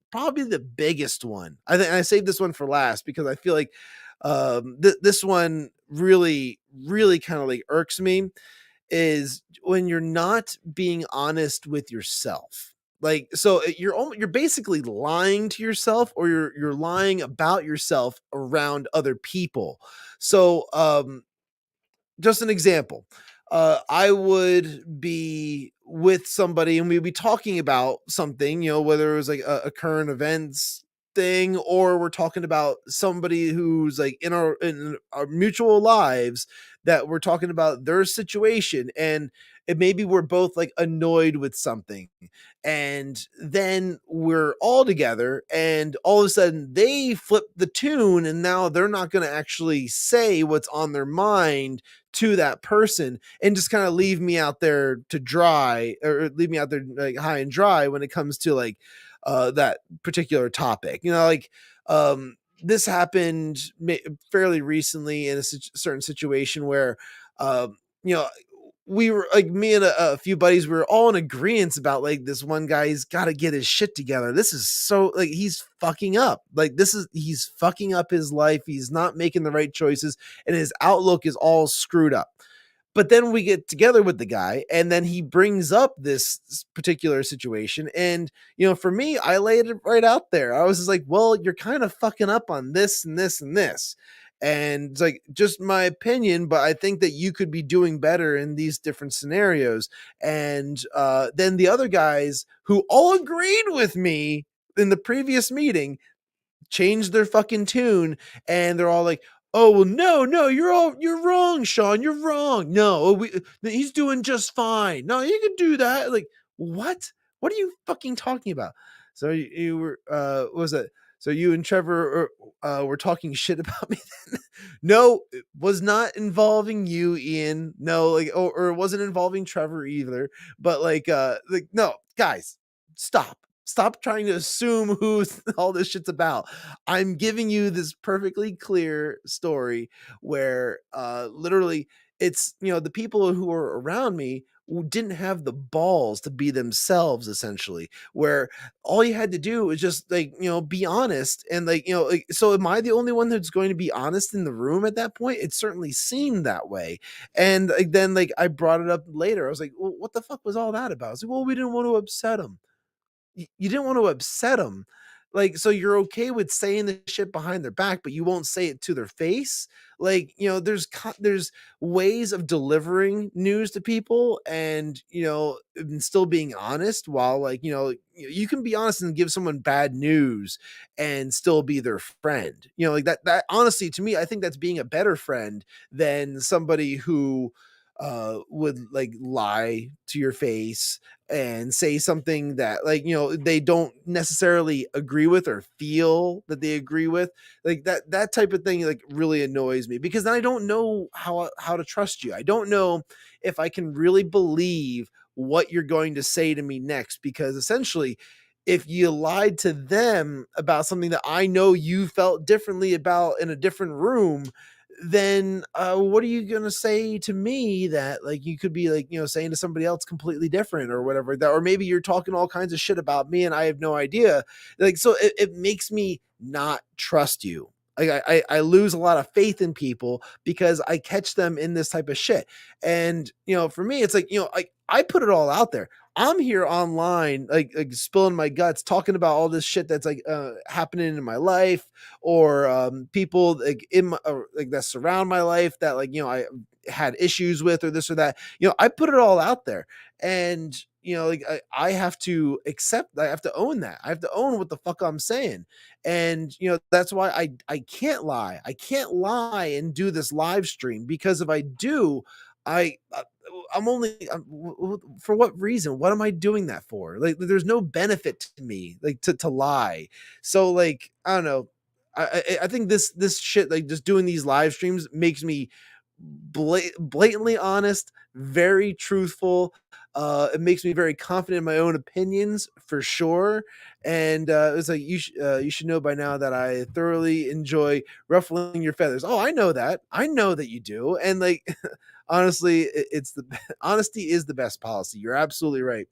probably the biggest one, I think I saved this one for last because I feel like this one really kind of like irks me, is when you're not being honest with yourself. Like, so you're basically lying to yourself, or you're lying about yourself around other people. So, just an example. I would be with somebody and we'd be talking about something, whether it was like a current events thing, or we're talking about somebody who's like in our mutual lives, that we're talking about their situation, and maybe we're both like annoyed with something, and then we're all together, and all of a sudden they flip the tune, and now they're not going to actually say what's on their mind to that person, and just kind of leave me out there to dry, or leave me out there like high and dry when it comes to like that particular topic. Like this happened fairly recently in a certain situation where you know we were like, me and a few buddies, we were all in agreement about like, this one guy's got to get his shit together. This is so like, he's fucking up. Like, he's fucking up his life. He's not making the right choices, and his outlook is all screwed up. But then we get together with the guy, and then he brings up this particular situation. And, for me, I laid it right out there. I was just like, well, you're kind of fucking up on this and this and this. And it's like, just my opinion, but I think that you could be doing better in these different scenarios. And then the other guys who all agreed with me in the previous meeting changed their fucking tune, and they're all like, oh, well, no, you're wrong, Shawn, you're wrong. No, he's doing just fine. No, you can do that. Like, what are you fucking talking about? So you were what was it? So you and Trevor were talking shit about me then? No, it was not involving you, Ian. No, like, or it wasn't involving Trevor either. But like no, guys, stop trying to assume who all this shit's about. I'm giving you this perfectly clear story where literally it's, the people who are around me who didn't have the balls to be themselves, essentially, where all you had to do was just like, be honest. And like, like, so am I the only one that's going to be honest in the room at that point? It certainly seemed that way. And like, then like I brought it up later. I was like, well, what the fuck was all that about? I was like, well, we didn't want to upset him. You didn't want to upset them. Like, so you're okay with saying the shit behind their back, but you won't say it to their face. Like, there's ways of delivering news to people, and, and still being honest, while like, you can be honest and give someone bad news and still be their friend. Like that honestly, to me, I think that's being a better friend than somebody who would like lie to your face and say something that like, they don't necessarily agree with or feel that they agree with. Like that type of thing like really annoys me, because then I don't know how to trust you. I don't know if I can really believe what you're going to say to me next, because essentially, if you lied to them about something that I know you felt differently about in a different room, then what are you gonna say to me that like you could be like, saying to somebody else completely different or whatever, that, or maybe you're talking all kinds of shit about me and I have no idea. Like, so it makes me not trust you. Like I lose a lot of faith in people because I catch them in this type of shit. And for me, it's like, I put it all out there. I'm here online, like spilling my guts, talking about all this shit that's like happening in my life, or people like in my, like that surround my life that like, I had issues with, or this or that. I put it all out there, and like I have to accept, I have to own that. I have to own what the fuck I'm saying. And that's why I can't lie. I can't lie and do this live stream, because if I do, I I'm only for what reason? What am I doing that for? Like, there's no benefit to me, like to lie. So like, I don't know. I think this shit, like just doing these live streams, makes me blatantly honest, very truthful. It makes me very confident in my own opinions, for sure. And it's like, you should know by now that I thoroughly enjoy ruffling your feathers. Oh, I know that. I know that you do. And like, honestly, it's the honesty is the best policy. You're absolutely right.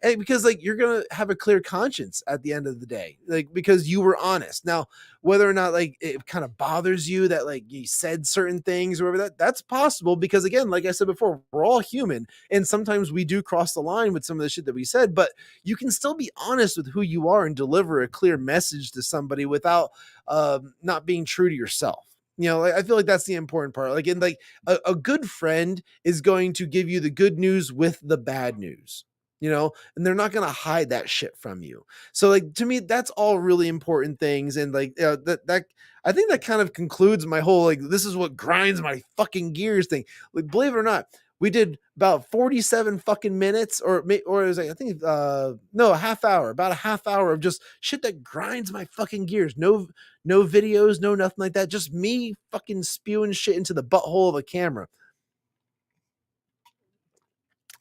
And because like, you're gonna have a clear conscience at the end of the day, like, because you were honest. Now, whether or not like it kind of bothers you that like you said certain things or whatever, that's possible, because again, like I said before, we're all human, and sometimes we do cross the line with some of the shit that we said. But you can still be honest with who you are and deliver a clear message to somebody without not being true to yourself. Like, I feel like that's the important part. Like, in like a good friend is going to give you the good news with the bad news. you know, and they're not going to hide that shit from you. So like to me, that's all really important things. And like that I think that kind of concludes my whole like this is what grinds my fucking gears thing. Like believe it or not, we did about 47 fucking minutes, or it was like I think no, a half hour, about a half hour of just shit that grinds my fucking gears. No videos, no nothing like that. Just me fucking spewing shit into the butthole of a camera.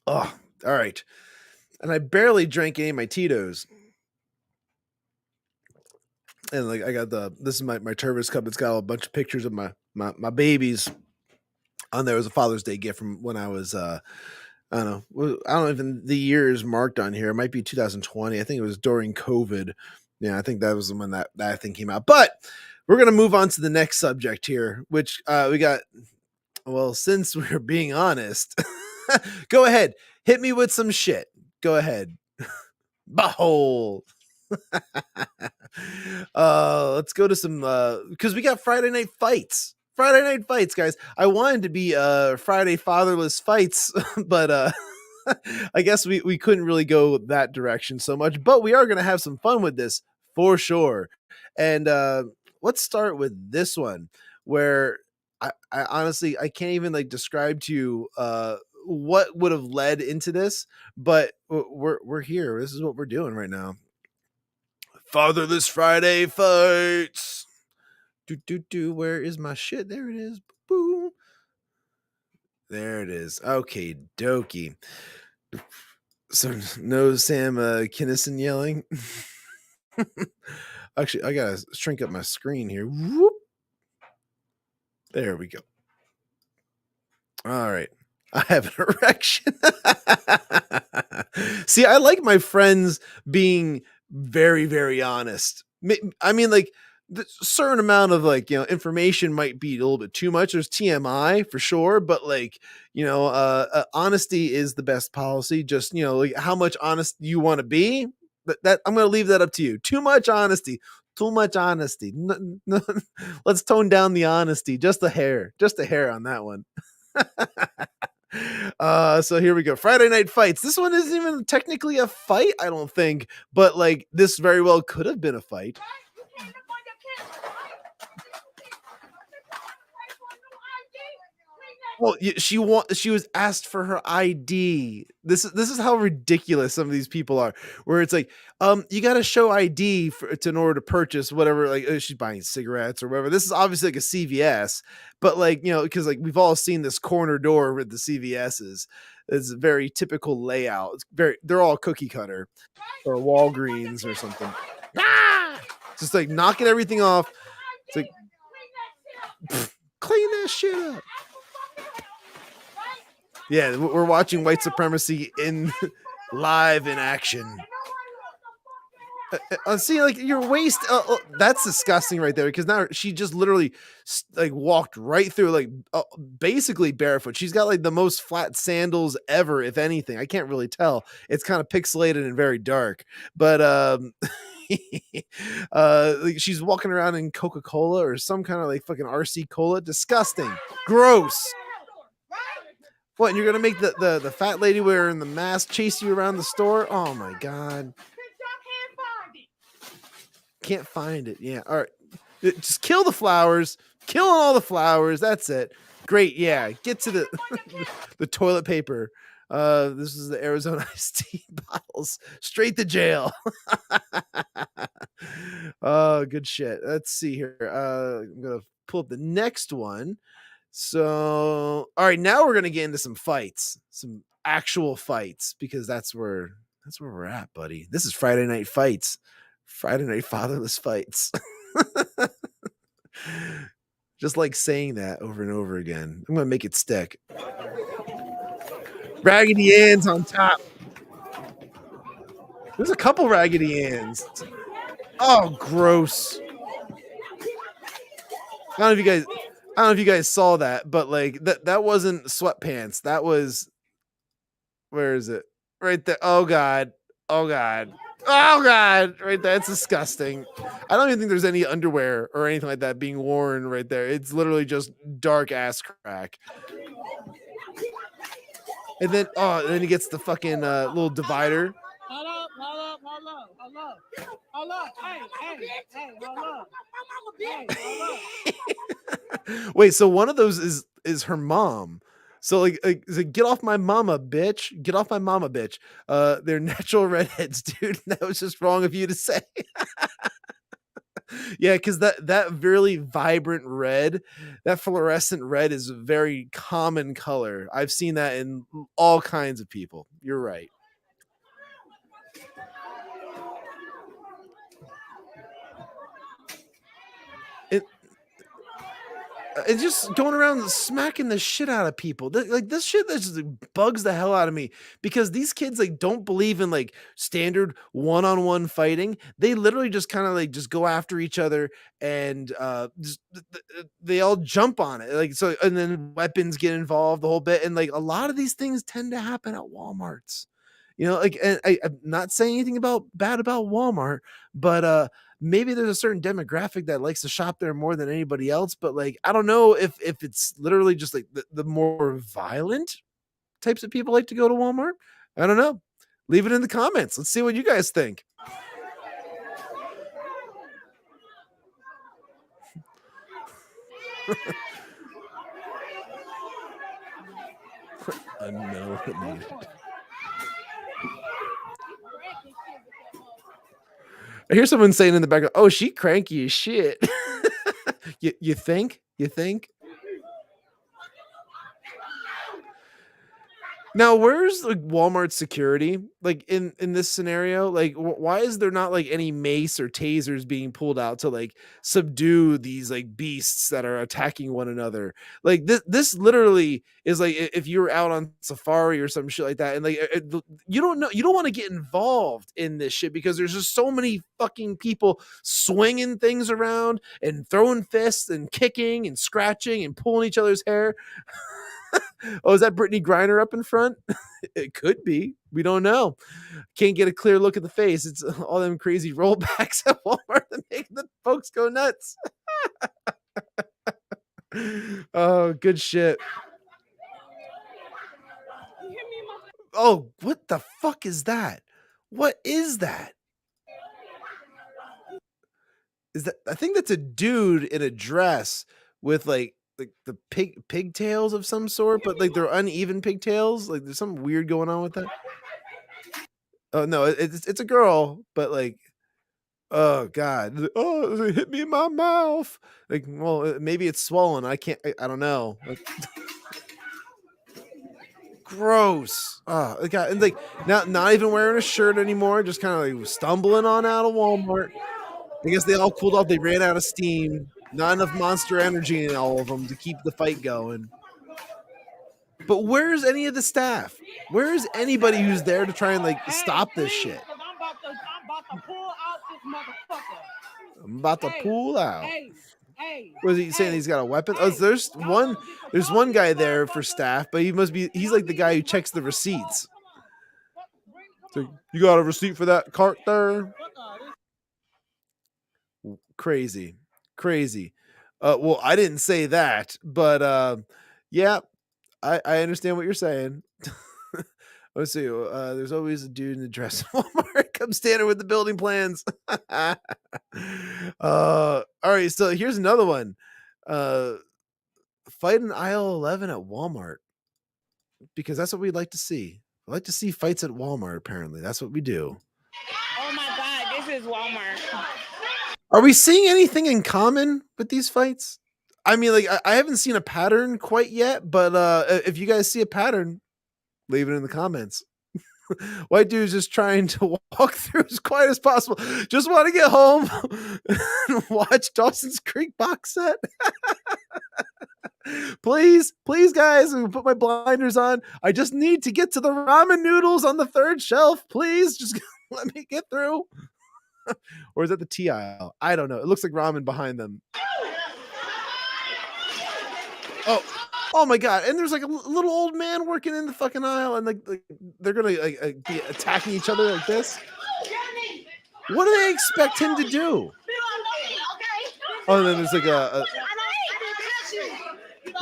Oh, all right. And I barely drank any of my Tito's. And like I got this is my Turbis cup. It's got a bunch of pictures of my babies on there. It was a Father's Day gift from when I was I don't know even the year is marked on here. It might be 2020. I think it was during COVID. Yeah, I think that was when that thing came out. But we're gonna move on to the next subject here, which we got. Well, since we're being honest, go ahead, hit me with some shit. Go ahead, butthole. Let's go to some because we got Friday night fights. Friday night fights, guys. I wanted to be Friday fatherless fights, but I guess we couldn't really go that direction so much. But we are gonna have some fun with this for sure. And let's start with this one where I honestly I can't even like describe to you what would have led into this, but we're here. This is what we're doing right now. Fatherless Friday fights. Where is my shit? There it is. Boom. There it is. Okay, dokie. So no Sam Kinison yelling. Actually, I gotta shrink up my screen here. Whoop. There we go. All right. I have an erection. See, I like my friends being very, very honest. I mean, like, the certain amount of like, you know, information might be a little bit too much. There's TMI for sure, but like, you know, honesty is the best policy. Just, you know, like how much honest you want to be. That I'm going to leave that up to you. Too much honesty. Too much honesty. No, let's tone down the honesty. Just a hair on that one. So here we go. Friday night fights. This one isn't even technically a fight, I don't think, but like this very well could have been a fight. Well, she was asked for her ID. This is how ridiculous some of these people are. Where it's like, you got to show ID in order to purchase whatever. Like she's buying cigarettes or whatever. This is obviously like a CVS, but like you know, because like we've all seen this corner door with the CVS's. It's a very typical layout. They're all cookie cutter or Walgreens or something. Ah! Just like knocking everything off. It's like clean that shit up. Yeah, we're watching white supremacy live in action. See, like your waist, that's disgusting right there. Because now she just literally like walked right through, like basically barefoot. She's got like the most flat sandals ever, if anything. I can't really tell. It's kind of pixelated and very dark, but like she's walking around in Coca-Cola or some kind of like fucking RC cola. Disgusting, gross. What, and you're gonna make the fat lady wearing the mask chase you around the store? Oh my god. Can't find it. Yeah. All right. Just kill the flowers. Killing all the flowers. That's it. Great. Yeah. Get to the toilet paper. This is the Arizona iced tea bottles. Straight to jail. Oh, good shit. Let's see here. I'm gonna pull up the next one. So, all right, now we're gonna get into some fights, some actual fights, because that's where we're at, buddy. This is Friday night fights, Friday night fatherless fights. Just like saying that over and over again. I'm gonna make it stick. Raggedy Ann's on top. There's a couple Raggedy Ann's. Oh, gross. I don't know if you guys saw that, but like that wasn't sweatpants. That was, where is it? Right there. Oh god. Oh god. Oh god. Right there. It's disgusting. I don't even think there's any underwear or anything like that being worn right there. It's literally just dark ass crack. And then he gets the fucking little divider. Hold up. Hey, Wait, so one of those is her mom. So like get off my mama, bitch. Get off my mama, bitch. They're natural redheads, dude. That was just wrong of you to say. Yeah, because that really vibrant red, that fluorescent red is a very common color. I've seen that in all kinds of people. You're right. It's just going around smacking the shit out of people. Like this shit that just bugs the hell out of me because these kids like don't believe in like standard one-on-one fighting. They literally just kind of like just go after each other and they all jump on it. Like so, and then weapons get involved the whole bit. And like a lot of these things tend to happen at Walmarts. You know, like and I'm not saying anything bad about Walmart, but maybe there's a certain demographic that likes to shop there more than anybody else, but like I don't know if it's literally just like the more violent types of people like to go to Walmart. I don't know. Leave it in the comments. Let's see what you guys think. Unknown. I hear someone saying in the background, "Oh, she cranky as shit." You think? You think? Now, where's like Walmart security? Like in this scenario, like why is there not like any mace or tasers being pulled out to like subdue these like beasts that are attacking one another? Like this literally is like if you were out on safari or some shit like that, and like you don't know, you don't want to get involved in this shit because there's just so many fucking people swinging things around and throwing fists and kicking and scratching and pulling each other's hair. Oh, is that Brittany Griner up in front? It could be. We don't know. Can't get a clear look at the face. It's all them crazy rollbacks at Walmart that make the folks go nuts. Oh, good shit. Oh, what the fuck is that? What is that? Is that? I think that's a dude in a dress with like the pigtails of some sort, but like they're uneven pigtails. Like there's something weird going on with that. Oh no, it's a girl, but like, oh god, oh it hit me in my mouth. Like, well, maybe it's swollen. I don't know. Like, gross. Oh god, and like not even wearing a shirt anymore, just kind of like stumbling on out of Walmart. I guess they all cooled off. They ran out of steam. Not enough monster energy in all of them to keep the fight going. But where's any of the staff? Where's anybody who's there to try and like stop this shit? I'm about to pull out this motherfucker. I'm about to pull out. Hey. Was he saying he's got a weapon? Oh, there's one guy there for staff, but he's like the guy who checks the receipts. So you got a receipt for that cart there? Crazy. Well, I didn't say that, but yeah, I understand what you're saying. Let's see. There's always a dude in a dress at Walmart. Come standing with the building plans. All right. So here's another one. Fight in aisle 11 at Walmart because that's what we'd like to see. I like to see fights at Walmart. Apparently, that's what we do. Oh my God, this is Walmart. Are we seeing anything in common with these fights? I mean, like, I haven't seen a pattern quite yet, but if you guys see a pattern, leave it in the comments. White dude's just trying to walk through as quiet as possible. Just want to get home and watch Dawson's Creek box set. Please, guys, put my blinders on. I just need to get to the ramen noodles on the third shelf. Please, just let me get through. Or is that the tea aisle? I don't know. It looks like ramen behind them. Oh my god! And there's like a little old man working in the fucking aisle, and like they're gonna be attacking each other like this. What do they expect him to do? Oh, and then there's like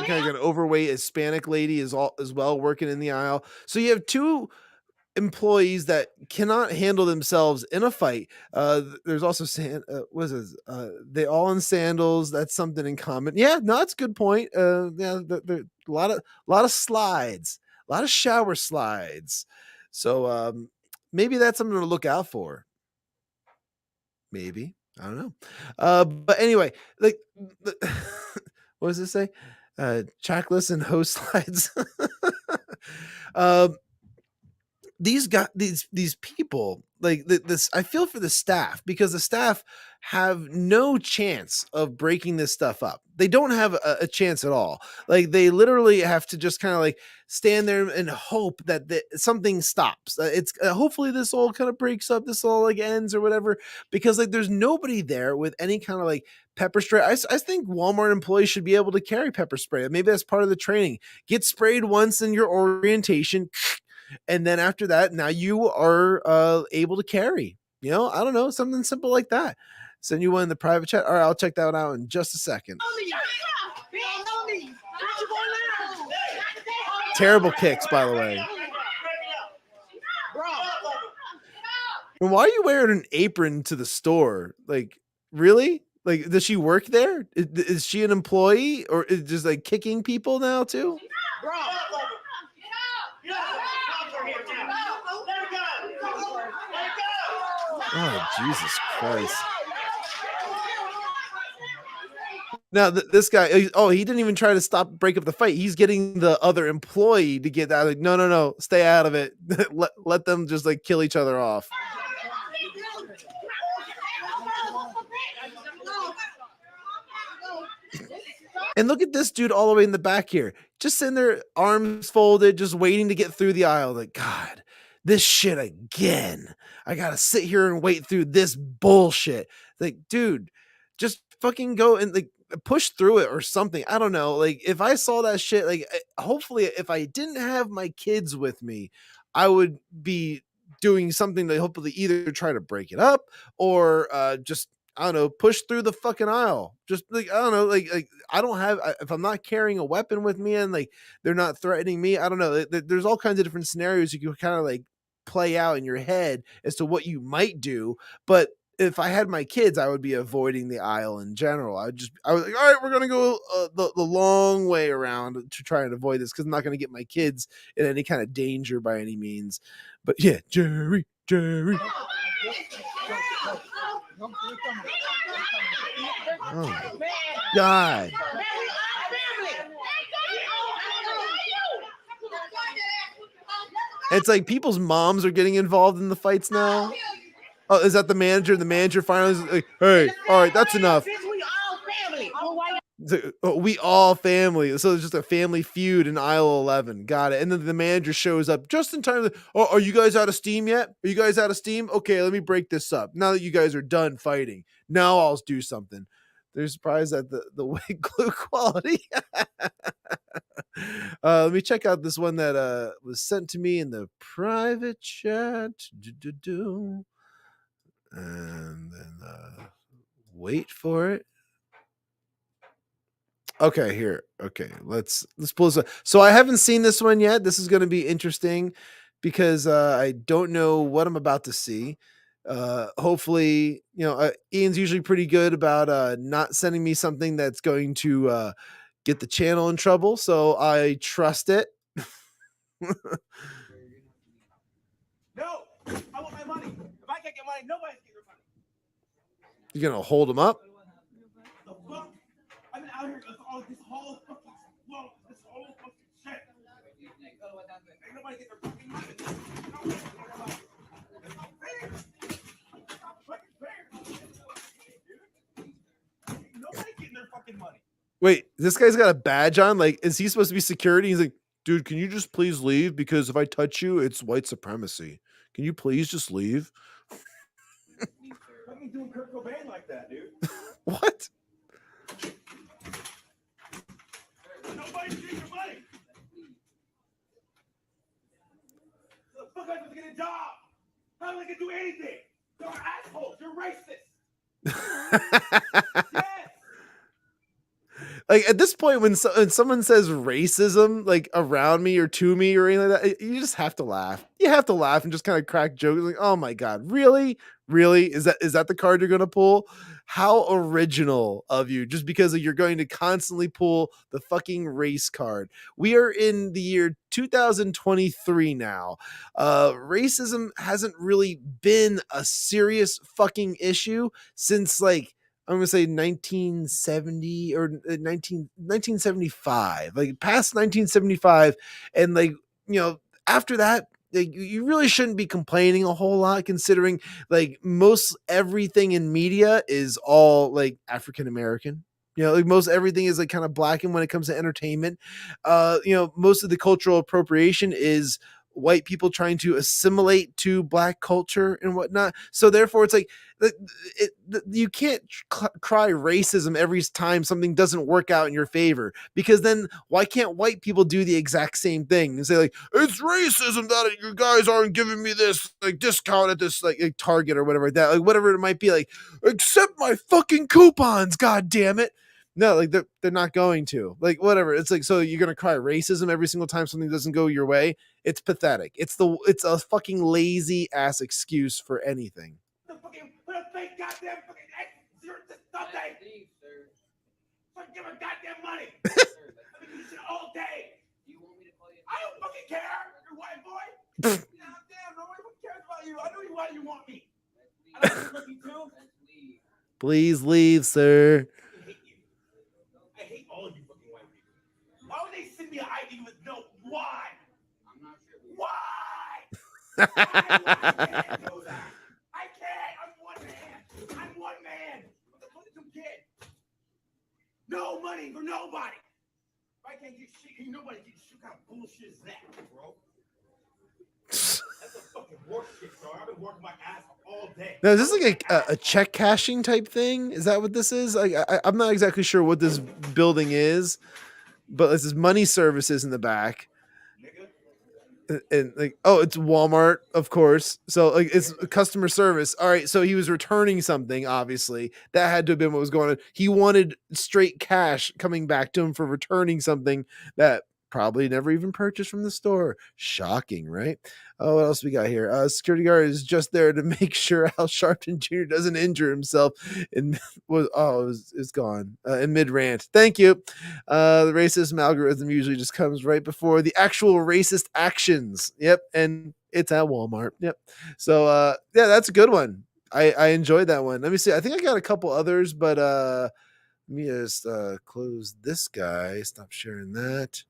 kind of got an overweight Hispanic lady as well working in the aisle. So you have two employees that cannot handle themselves in a fight. There's also what is this? They all in sandals. That's something in common. Yeah, no, that's a good point. Yeah, there a lot of slides, a lot of shower slides. So maybe that's something to look out for. Maybe, I don't know. But anyway, like what does it say? Checklist and host slides. These people, like this, I feel for the staff, because the staff have no chance of breaking this stuff up. They don't have a chance at all. Like they literally have to just kind of like stand there and hope that something stops. It's hopefully this all kind of breaks up, this all like ends or whatever, because like there's nobody there with any kind of like pepper spray. I think Walmart employees should be able to carry pepper spray. Maybe that's part of the training. Get sprayed once in your orientation, and then after that, now you are able to carry. You know, I don't know, something simple like that. Send you one in the private chat. All right, I'll check that out in just a second. Terrible kicks, by the way. And why are you wearing an apron to the store? Like, really? Like, does she work there? Is she an employee, or is just like kicking people now too? Oh, Jesus Christ. Now, this guy, he didn't even try to break up the fight. He's getting the other employee to get that. Like, no, stay out of it. let them just like kill each other off. And look at this dude all the way in the back here, just sitting there, arms folded, just waiting to get through the aisle. Like, God, this shit again. I gotta sit here and wait through this bullshit. Like, dude, just fucking go and like push through it or something. I don't know. Like, if I saw that shit, like, hopefully, if I didn't have my kids with me, I would be doing something to hopefully either try to break it up or just, I don't know, push through the fucking aisle. Just like, I don't know, like I don't have, if I'm not carrying a weapon with me and like they're not threatening me, I don't know. There's all kinds of different scenarios you can kind of like play out in your head as to what you might do. But if I had my kids, I would be avoiding the aisle in general. I was like, all right, we're going to go the long way around to try and avoid this, because I'm not going to get my kids in any kind of danger by any means. But yeah, Jerry. Oh, God. It's like people's moms are getting involved in the fights now. Oh, is that the manager? The manager finally is like, hey, all right, that's enough. We all family. So it's just a family feud in aisle 11. Got it. And then the manager shows up just in time. Oh, are you guys out of steam yet? Are you guys out of steam? Okay, let me break this up. Now that you guys are done fighting, now I'll do something. They're surprised at the white glue quality. Let me check out this one that was sent to me in the private chat. And then wait for it. Okay, here. Okay, let's pull this up. So I haven't seen this one yet. This is going to be interesting because I don't know what I'm about to see. Hopefully, Ian's usually pretty good about not sending me something that's going to get the channel in trouble, so I trust it. No, I want my money. If I can't get money, nobody's getting their money. You're gonna hold him up? The fuck? I've been out here all this whole fucking shit. Ain't nobody get their fucking money. It's not fair. It's not fucking fair. Nobody getting their fucking money. Wait, this guy's got a badge on? Like, is he supposed to be security? He's like, dude, can you just please leave? Because if I touch you, it's white supremacy. Can you please just leave? Fucking doing Kurt Cobain like that, dude. What? Nobody's getting your money. The fuck am I supposed to get a job? How am I gonna do anything? You're assholes. You're racist. Yes. Like at this point, when someone says racism, like around me or to me or anything like that, you just have to laugh. You have to laugh and just kind of crack jokes. Like, oh my god, really, really, is that the card you're gonna pull? How original of you! Just because you're going to constantly pull the fucking race card. We are in the year 2023 now. Racism hasn't really been a serious fucking issue since like I'm gonna say 1970 or 1975, like past 1975, and like after that, like, you really shouldn't be complaining a whole lot, considering like most everything in media is all like African American. Like most everything is like kind of black, and when it comes to entertainment, most of the cultural appropriation is white people trying to assimilate to black culture and whatnot. So therefore, it's like you can't cry racism every time something doesn't work out in your favor, because then why can't white people do the exact same thing and say like, it's racism that you guys aren't giving me this like discount at this like Target or whatever like that, like whatever it might be, like accept my fucking coupons, god damn it. No, like they're not going to, like whatever. It's like, so you're gonna cry racism every single time something doesn't go your way? It's pathetic. It's a fucking lazy ass excuse for anything. The fucking put a fake goddamn fucking zero to something. So give her goddamn money. I've been doing this shit all day. Do you want me to call you? I don't fucking care. You're white boy. Damn, nobody cares about you. I know why you want me. I don't want you too. Please leave, sir. I hate you. I hate all of you fucking white people. Why would they send me an ID with no why? I'm not sure. Why? I can't do that. I can't. I'm one man. I'm one man. What the fuck is some kid? No money for nobody. If I can't get shit, nobody gets shit. What kind of bullshit is that, bro? That's a fucking work shit, bro. I've been working my ass off all day. Now, is this like a check cashing type thing? Is that what this is? Like, I'm not exactly sure what this building is, but this is money services in the back. And like, oh, it's Walmart, of course. So like, it's customer service. All right, so he was returning something. Obviously, that had to have been what was going on. He wanted straight cash coming back to him for returning something that probably never even purchased from the store. Shocking, right? Oh, what else we got here? Security guard is just there to make sure Al Sharpton Jr. doesn't injure himself. And it's gone in mid rant. Thank you. The racism algorithm usually just comes right before the actual racist actions. Yep, and it's at Walmart. Yep. So yeah, that's a good one. I enjoyed that one. Let me see. I think I got a couple others, but let me just close this guy. Stop sharing that.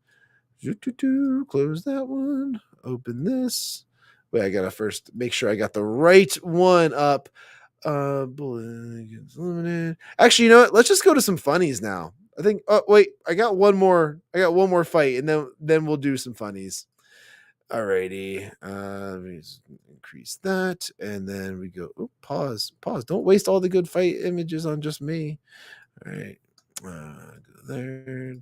Close that one. Open this. Wait, I gotta first make sure I got the right one up. Limited. Actually, you know what? Let's just go to some funnies now. I think. Oh wait, I got one more fight, and then we'll do some funnies. Alrighty. Let me increase that, and then we go. Oh, pause. Don't waste all the good fight images on just me. All right. Go there.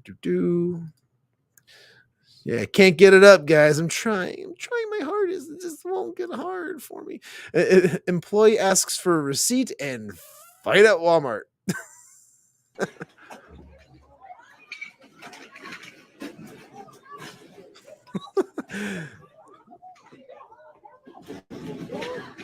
Yeah, can't get it up, guys. I'm trying my hardest. It just won't get hard for me. Employee asks for a receipt and fight at Walmart.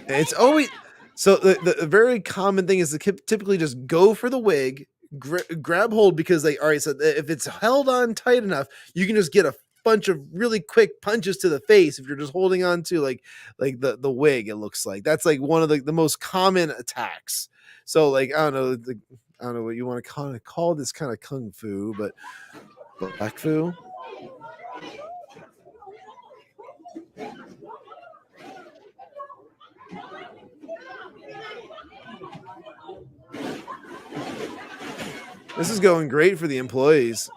It's always so the very common thing is to typically just go for the wig, grab hold, because like, all right, so if it's held on tight enough, you can just get a bunch of really quick punches to the face if you're just holding on to like the wig. It looks like that's like one of the most common attacks. So like, I don't know what you want to kind of call this kind of kung fu, but black fu. This is going great for the employees,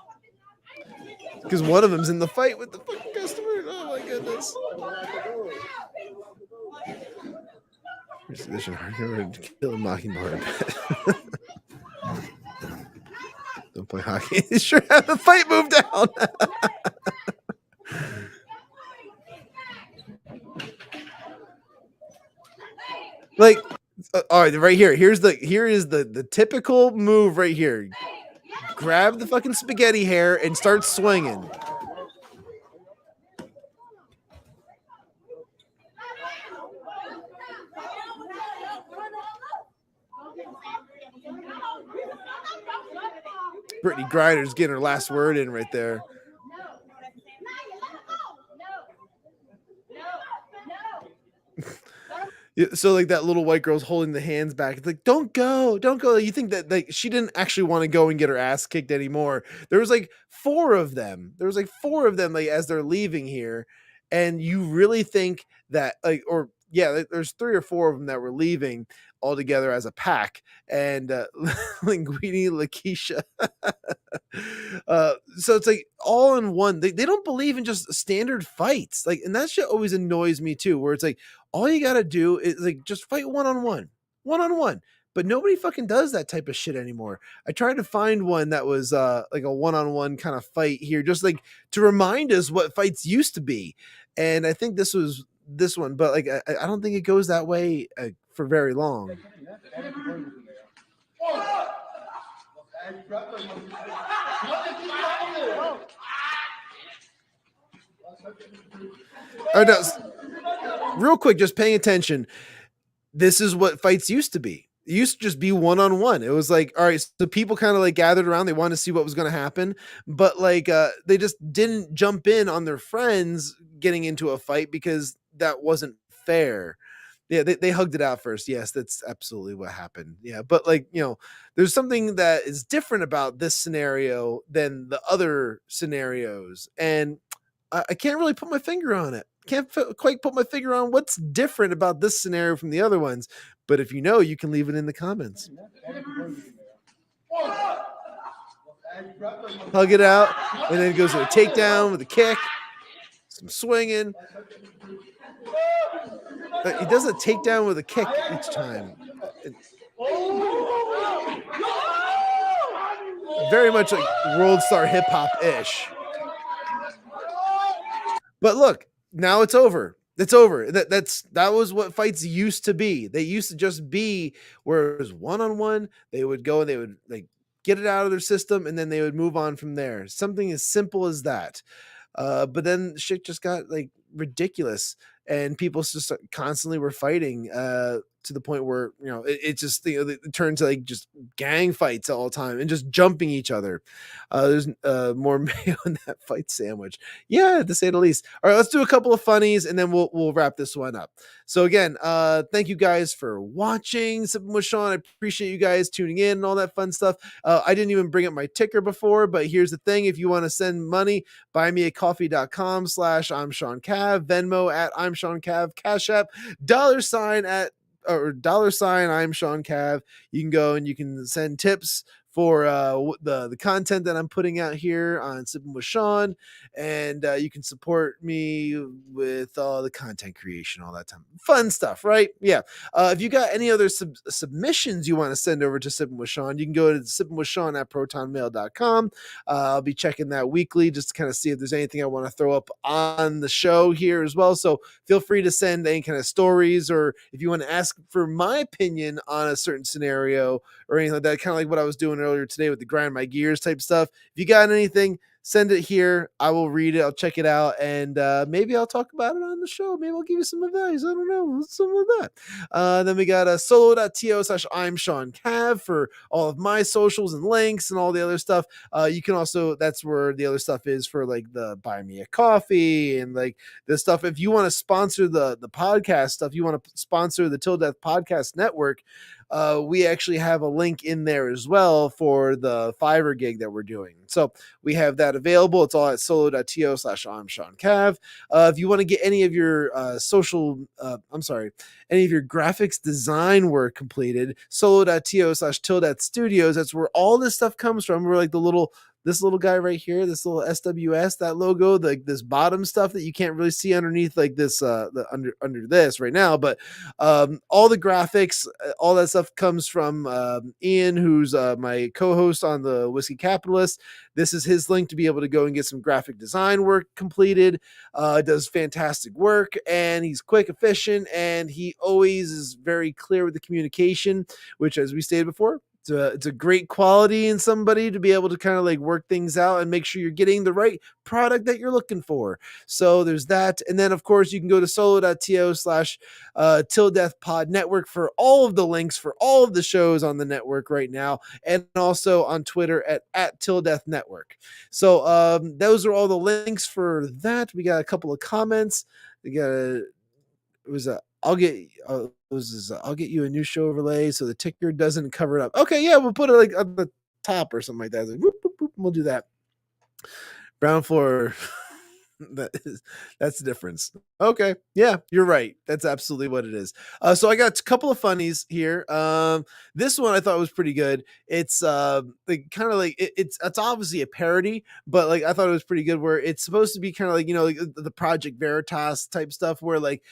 because one of them's in the fight with the fucking customer. Oh my goodness. Kill a mockingbird. Don't play hockey. Sure have the fight move down. Like, all right, right here. Here is the typical move right here. grab the fucking spaghetti hair and start swinging. Brittany Griner's getting her last word in right there. So like that little white girl's holding the hands back. It's like, don't go. You think that like she didn't actually want to go and get her ass kicked anymore. There was like four of them like as they're leaving here. And you really think that like, or yeah, there's 3 or 4 of them that were leaving all together as a pack. And Linguini, Lakeisha. So it's like all in one. They don't believe in just standard fights. Like, and that shit always annoys me too, where it's like, all you gotta do is like just fight one-on-one. But nobody fucking does that type of shit anymore. I tried to find one that was like a one-on-one kind of fight here, just like to remind us what fights used to be. And I think this was this one, but like I don't think it goes that way for very long. Oh, no. Real quick, just paying attention. This is what fights used to be. It used to just be one-on-one. It was like, all right, so people kind of like gathered around. They wanted to see what was going to happen, but like they just didn't jump in on their friends getting into a fight because that wasn't fair. Yeah, they hugged it out first. Yes, that's absolutely what happened. Yeah, but like, you know, there's something that is different about this scenario than the other scenarios. And I can't really put my finger on it. Can't quite put my finger on what's different about this scenario from the other ones. But if you know, you can leave it in the comments. Hug it out, and then it goes to a takedown with a kick, some swinging. He does a takedown with a kick each time. Very much like World Star Hip Hop-ish. But look, now it's over. It's over. That was what fights used to be. They used to just be where it was one-on-one. They would go and they would like get it out of their system, and then they would move on from there. Something as simple as that. But then shit just got like ridiculous, and people just constantly were fighting to the point where, you know, it just, you know, it turned to like just gang fights all the time and just jumping each other. There's more mayo in that fight sandwich. Yeah, to say the least. All right, let's do a couple of funnies and then we'll wrap this one up. So again, thank you guys for watching Sippin' with Shawn. I appreciate you guys tuning in and all that fun stuff. I didn't even bring up my ticker before, but here's the thing. If you want to send money, buymeacoffee.com/I'm Shawn Cav, Venmo at I'm Shawn Cav, Cash App, $sign at or $sign I'm Shawn Cav. You can go and you can send tips for the content that I'm putting out here on Sippin' with Shawn, and you can support me with all the content creation, all that time, fun stuff, right? Yeah. If you got any other submissions you want to send over to Sippin' with Shawn, you can go to sippinwithshawn at protonmail.com. I'll be checking that weekly just to kind of see if there's anything I want to throw up on the show here as well. So feel free to send any kind of stories, or if you want to ask for my opinion on a certain scenario or anything like that, kind of like what I was doing earlier today with the grind my gears type stuff. If you got anything, send it here. I will read it. I'll check it out, and maybe I'll talk about it on the show. Maybe I'll give you some advice. I don't know, something like that. Then we got solo.to/I'm Shawn Cav for all of my socials and links and all the other stuff. You can also, that's where the other stuff is for like the buy me a coffee and like this stuff. If you want to sponsor the podcast stuff, you want to sponsor the Till Death Podcast Network, we actually have a link in there as well for the Fiverr gig that we're doing. So we have that available. It's all at solo.to/I'm Shawn Cav. If you want to get any of your any of your graphics design work completed, solo.to/tildeathstudios. That's where all this stuff comes from. We're like this little guy right here, this little SWS, that logo, this bottom stuff that you can't really see underneath, like this, under this right now. But all the graphics, all that stuff comes from Ian, who's my co-host on the Whiskey Capitalist. This is his link to be able to go and get some graphic design work completed. Does fantastic work, and he's quick, efficient, and he always is very clear with the communication, which, as we stated before, it's a great quality in somebody to be able to kind of like work things out and make sure you're getting the right product that you're looking for. So there's that. And then of course you can go to solo.to / tildeathpodnetwork for all of the links for all of the shows on the network right now, and also on Twitter at tildeathnetwork. So those are all the links for that. We got a couple of comments. We got I'll get you a new show overlay so the ticker doesn't cover it up. Okay, yeah, we'll put it like on the top or something like that. Like, whoop, whoop, whoop, we'll do that. Brown floor. That's the difference. Okay, yeah, you're right. That's absolutely what it is. So I got a couple of funnies here. This one I thought was pretty good. It's like kind of like it's obviously a parody, but like I thought it was pretty good. Where it's supposed to be kind of like, you know, like the Project Veritas type stuff, where like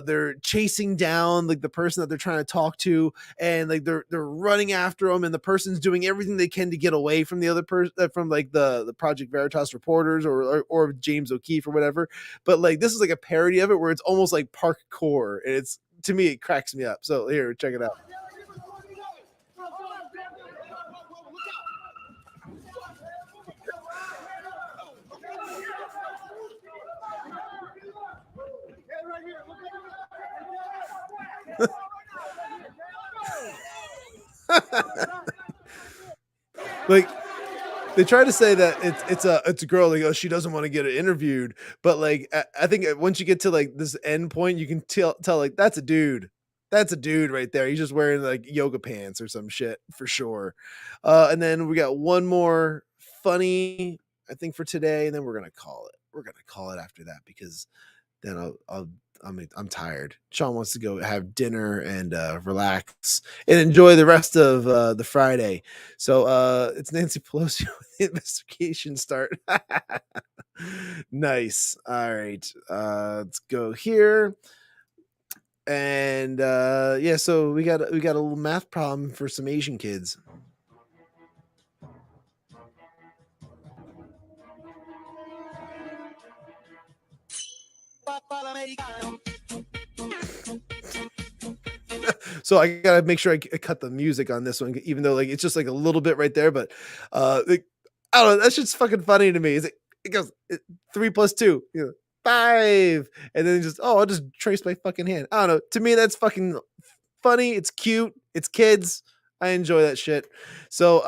they're chasing down like the person that they're trying to talk to, and like they're running after them, and the person's doing everything they can to get away from the other person, from like the Project Veritas reporters or James O'Keefe or whatever. But like this is like a parody of it where it's almost like parkour, and it's, to me, it cracks me up. So here, check it out. Like they try to say that it's a girl, like, oh, she doesn't want to get interviewed, but like I think once you get to like this end point, you can tell like that's a dude right there. He's just wearing like yoga pants or some shit for sure. And then we got one more funny, I think, for today, and then we're gonna call it after that, because then I'm tired. Shawn wants to go have dinner and relax and enjoy the rest of the Friday. So it's Nancy Pelosi with the investigation start. Nice. All right. Let's go here. And yeah, so we got a little math problem for some Asian kids. So I gotta make sure I cut the music on this one, even though like it's just like a little bit right there. But like, I don't know, that's just fucking funny to me. It goes 3 + 2, 5, and then just, oh, I'll just trace my fucking hand. I don't know. To me, that's fucking funny. It's cute. It's kids. I enjoy that shit. So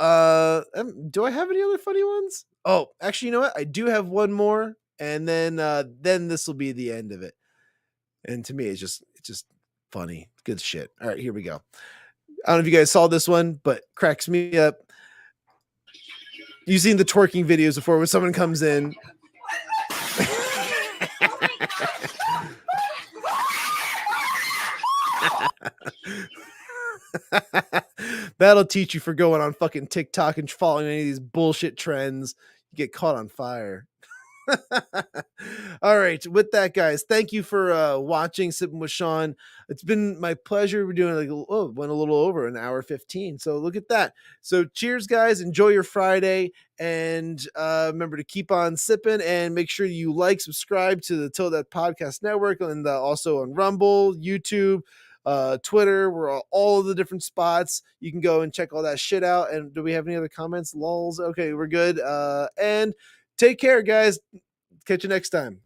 do I have any other funny ones? Oh, actually, you know what? I do have one more, and then this will be the end of it. And to me, it's just funny. Good shit. All right, here we go. I don't know if you guys saw this one, but cracks me up. You've seen the twerking videos before when someone comes in. That'll teach you for going on fucking TikTok and following any of these bullshit trends. You get caught on fire. All right, with that, guys, thank you for watching Sippin' with Shawn. It's been my pleasure. We're doing went a little over an hour 15, so look at that. So cheers, guys. Enjoy your Friday, and remember to keep on sipping, and make sure you like, subscribe to the Till Death Podcast Network, and also on Rumble, YouTube, Twitter. We're all of the different spots. You can go and check all that shit out. And do we have any other comments? Lulz. Okay, we're good. And take care, guys. Catch you next time.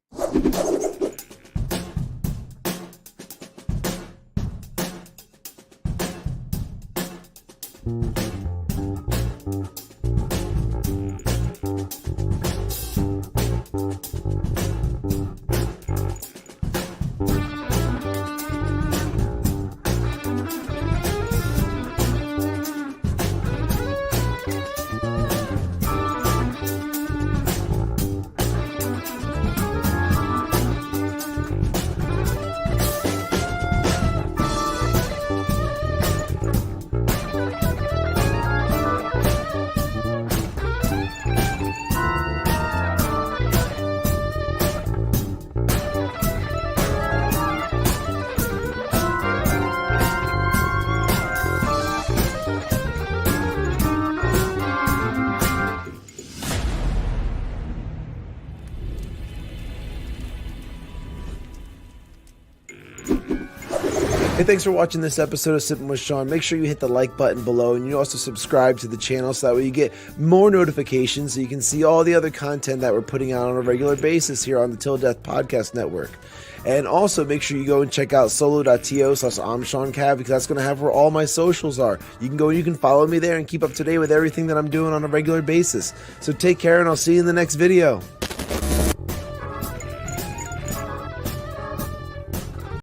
Hey, thanks for watching this episode of Sippin' with Shawn. Make sure you hit the like button below, and you also subscribe to the channel so that way you get more notifications so you can see all the other content that we're putting out on a regular basis here on the Till Death Podcast Network. And also make sure you go and check out solo.to/imshawncav, because that's going to have where all my socials are. You can go and you can follow me there and keep up to date with everything that I'm doing on a regular basis. So take care, and I'll see you in the next video.